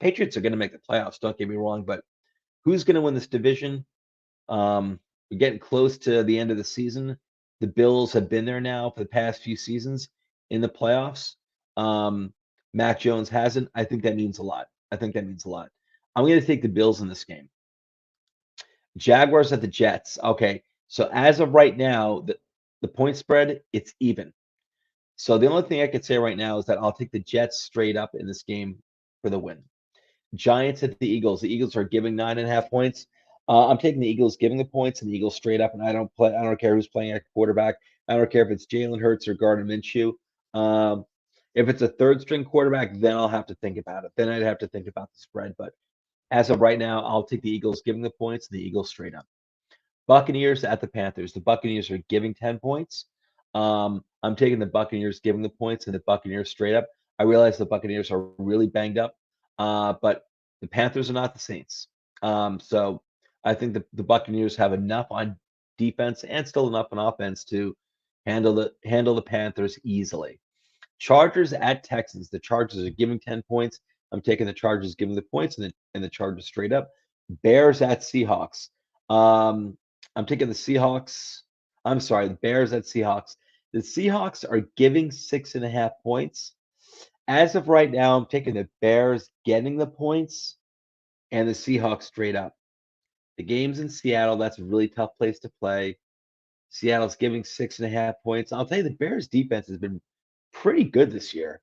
Patriots are going to make the playoffs. Don't get me wrong, but who's going to win this division? We're getting close to the end of the season. The Bills have been there now for the past few seasons in the playoffs. Mac Jones hasn't. I think that means a lot. I think that means a lot. I'm going to take the Bills in this game. Jaguars at the Jets. Okay, so as of right now, the point spread, it's even. So the only thing I could say right now is that I'll take the Jets straight up in this game for the win. Giants at the Eagles. The Eagles are giving 9.5 points. I'm taking the Eagles giving the points and the Eagles straight up, and I don't care who's playing at quarterback. I don't care if it's Jalen Hurts or Gardner Minshew. If it's a third string quarterback, then I'll have to think about it. Then I'd have to think about the spread. But as of right now, I'll take the Eagles giving the points and the Eagles straight up. Buccaneers at the Panthers. The Buccaneers are giving 10 points. I'm taking the Buccaneers giving the points and the Buccaneers straight up. I realize the Buccaneers are really banged up, but the Panthers are not the Saints. So I think the Buccaneers have enough on defense and still enough on offense to handle the Panthers easily. Chargers at Texans. The Chargers are giving 10 points. I'm taking the Chargers giving the points and the Chargers straight up. Bears at Seahawks. I'm taking the Seahawks. I'm sorry, the Bears at Seahawks. The Seahawks are giving 6.5 points. As of right now, I'm taking the Bears getting the points and the Seahawks straight up. The game's in Seattle. That's a really tough place to play. Seattle's giving 6.5 points. I'll tell you, the Bears defense has been pretty good this year.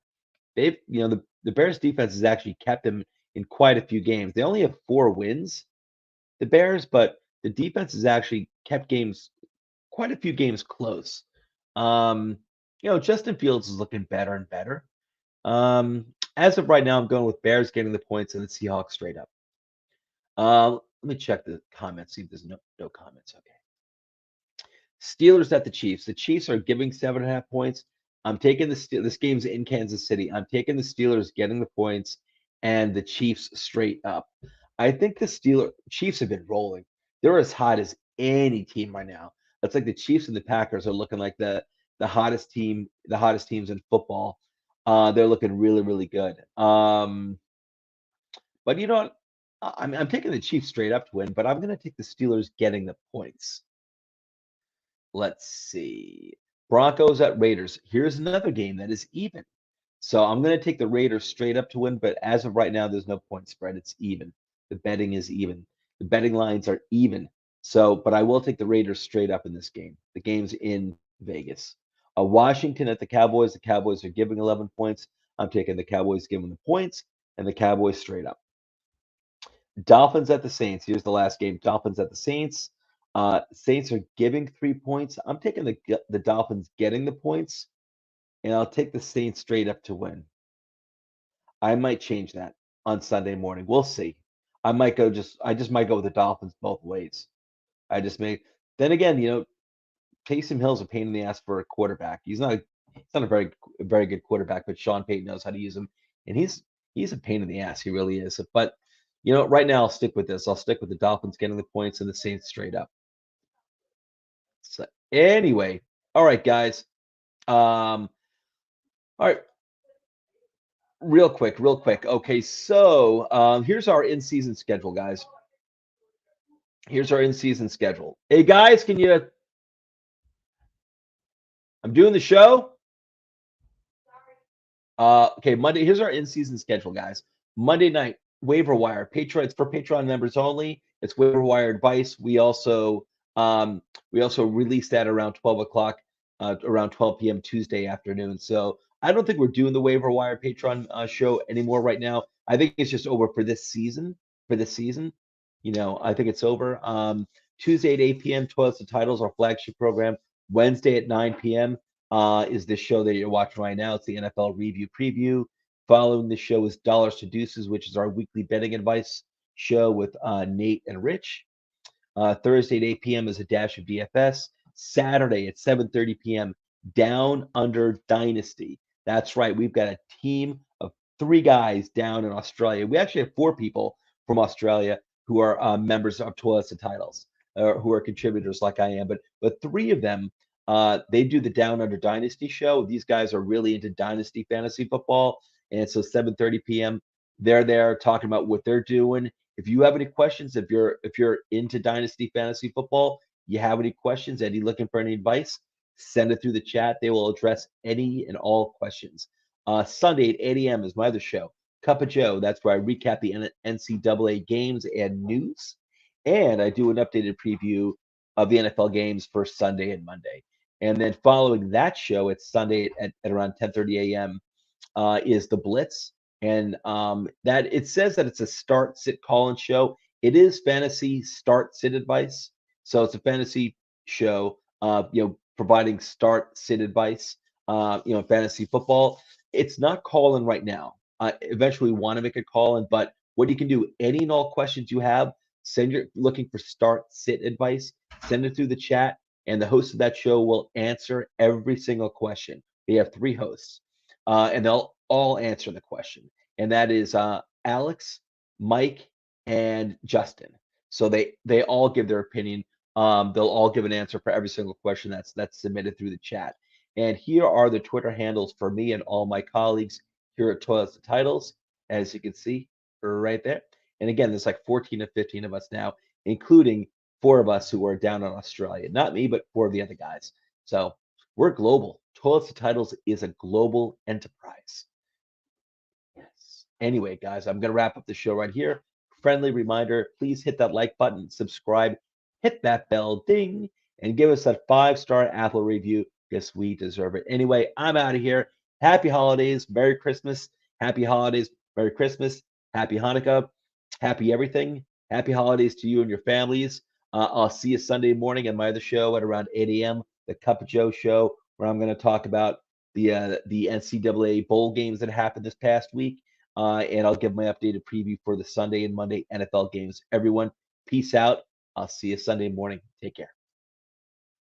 They've, the Bears defense has actually kept them in quite a few games. They only have 4 wins, the Bears, but the defense has actually kept quite a few games close. Justin Fields is looking better and better. As of right now, I'm going with Bears getting the points and the Seahawks straight up. Let me check the comments, see if there's no comments. Okay. Steelers at the Chiefs. The Chiefs are giving 7.5 points. I'm taking this game's in Kansas City. I'm taking the Steelers getting the points and the Chiefs straight up. I think the Chiefs have been rolling. They're as hot as any team right now. It's like the Chiefs and the Packers are looking like the hottest teams in football. They're looking really, really good. But you know what? I'm taking the Chiefs straight up to win, but I'm going to take the Steelers getting the points. Let's see. Broncos at Raiders. Here's another game that is even. So I'm going to take the Raiders straight up to win, but as of right now, there's no point spread. It's even. The betting is even. The betting lines are even. So, but I will take the Raiders straight up in this game. The game's in Vegas. Washington at the Cowboys. The Cowboys are giving 11 points. I'm taking the Cowboys giving the points and the Cowboys straight up. Dolphins at the Saints. Here's the last game. Dolphins at the Saints. Saints are giving 3 points. I'm taking the Dolphins getting the points, and I'll take the Saints straight up to win. I might change that on Sunday morning. We'll see. I just might go with the Dolphins both ways. Then again, Taysom Hill's a pain in the ass for a quarterback. He's not a very good quarterback, but Sean Payton knows how to use him, and he's a pain in the ass. He really is. But right now I'll stick with this. I'll stick with the Dolphins getting the points and the Saints straight up. So anyway, all right, guys. All right. Real quick. Okay, so here's our in-season schedule, guys. Here's our in-season schedule. Hey, guys, I'm doing the show. Okay, Monday. Here's our in-season schedule, guys. Monday night, waiver wire. Patriots for Patreon members only. It's waiver wire advice. We also release that around 12 o'clock around 12 p.m. Tuesday afternoon. So I don't think we're doing the waiver wire Patreon show anymore right now. I think it's just over for this season. For this season, I think it's over. Tuesday at 8 p.m. Toilets and Titles, our flagship program. Wednesday at 9 p.m. Is the show that you're watching right now. It's the NFL Review Preview. Following the show is Dollars to Deuces, which is our weekly betting advice show with Nate and Rich. Thursday at 8 p.m. is a dash of DFS. Saturday at 7:30 p.m. Down Under Dynasty. That's right. We've got a team of 3 guys down in Australia. We actually have 4 people from Australia who are members of Toilets and Titles, who are contributors like I am. But 3 of them, they do the Down Under Dynasty show. These guys are really into Dynasty fantasy football. And so 7:30 p.m. they're there talking about what they're doing. If you have any questions, if you're into Dynasty fantasy football, you have any questions, Eddie looking for any advice, send it through the chat. They will address any and all questions. Sunday at 8 a.m. is my other show, Cup of Joe. That's where I recap the NCAA games and news. And I do an updated preview of the NFL games for Sunday and Monday. And then following that show, it's Sunday at around 10:30 a.m. Is the Blitz. And that it says that it's a start, sit, call in show. It is fantasy start, sit advice. So it's a fantasy show, providing start, sit advice, fantasy football. It's not call in right now. Eventually, we want to make a call in, but what you can do, any and all questions you have, looking for start, sit advice, send it through the chat, and the host of that show will answer every single question. We have 3 hosts, and they'll all answer the question, and that is Alex, Mike, and Justin. So they all give their opinion. They'll all give an answer for every single question that's submitted through the chat. And here are the Twitter handles for me and all my colleagues here at Toilets and Titles, as you can see right there. And again, there's like 14 or 15 of us now, including 4 of us who are down in Australia. Not me, but 4 of the other guys. So we're global. Toilets and Titles is a global enterprise. Yes. Anyway, guys, I'm going to wrap up the show right here. Friendly reminder, please hit that like button, subscribe, hit that bell, ding, and give us that 5-star Apple review because we deserve it. Anyway, I'm out of here. Happy holidays. Merry Christmas. Happy holidays. Merry Christmas. Happy Hanukkah. Happy everything. Happy holidays to you and your families. I'll see you Sunday morning at my other show at around 8 a.m., the Cup of Joe show, where I'm going to talk about the NCAA bowl games that happened this past week. And I'll give my updated preview for the Sunday and Monday NFL games. Everyone, peace out. I'll see you Sunday morning. Take care.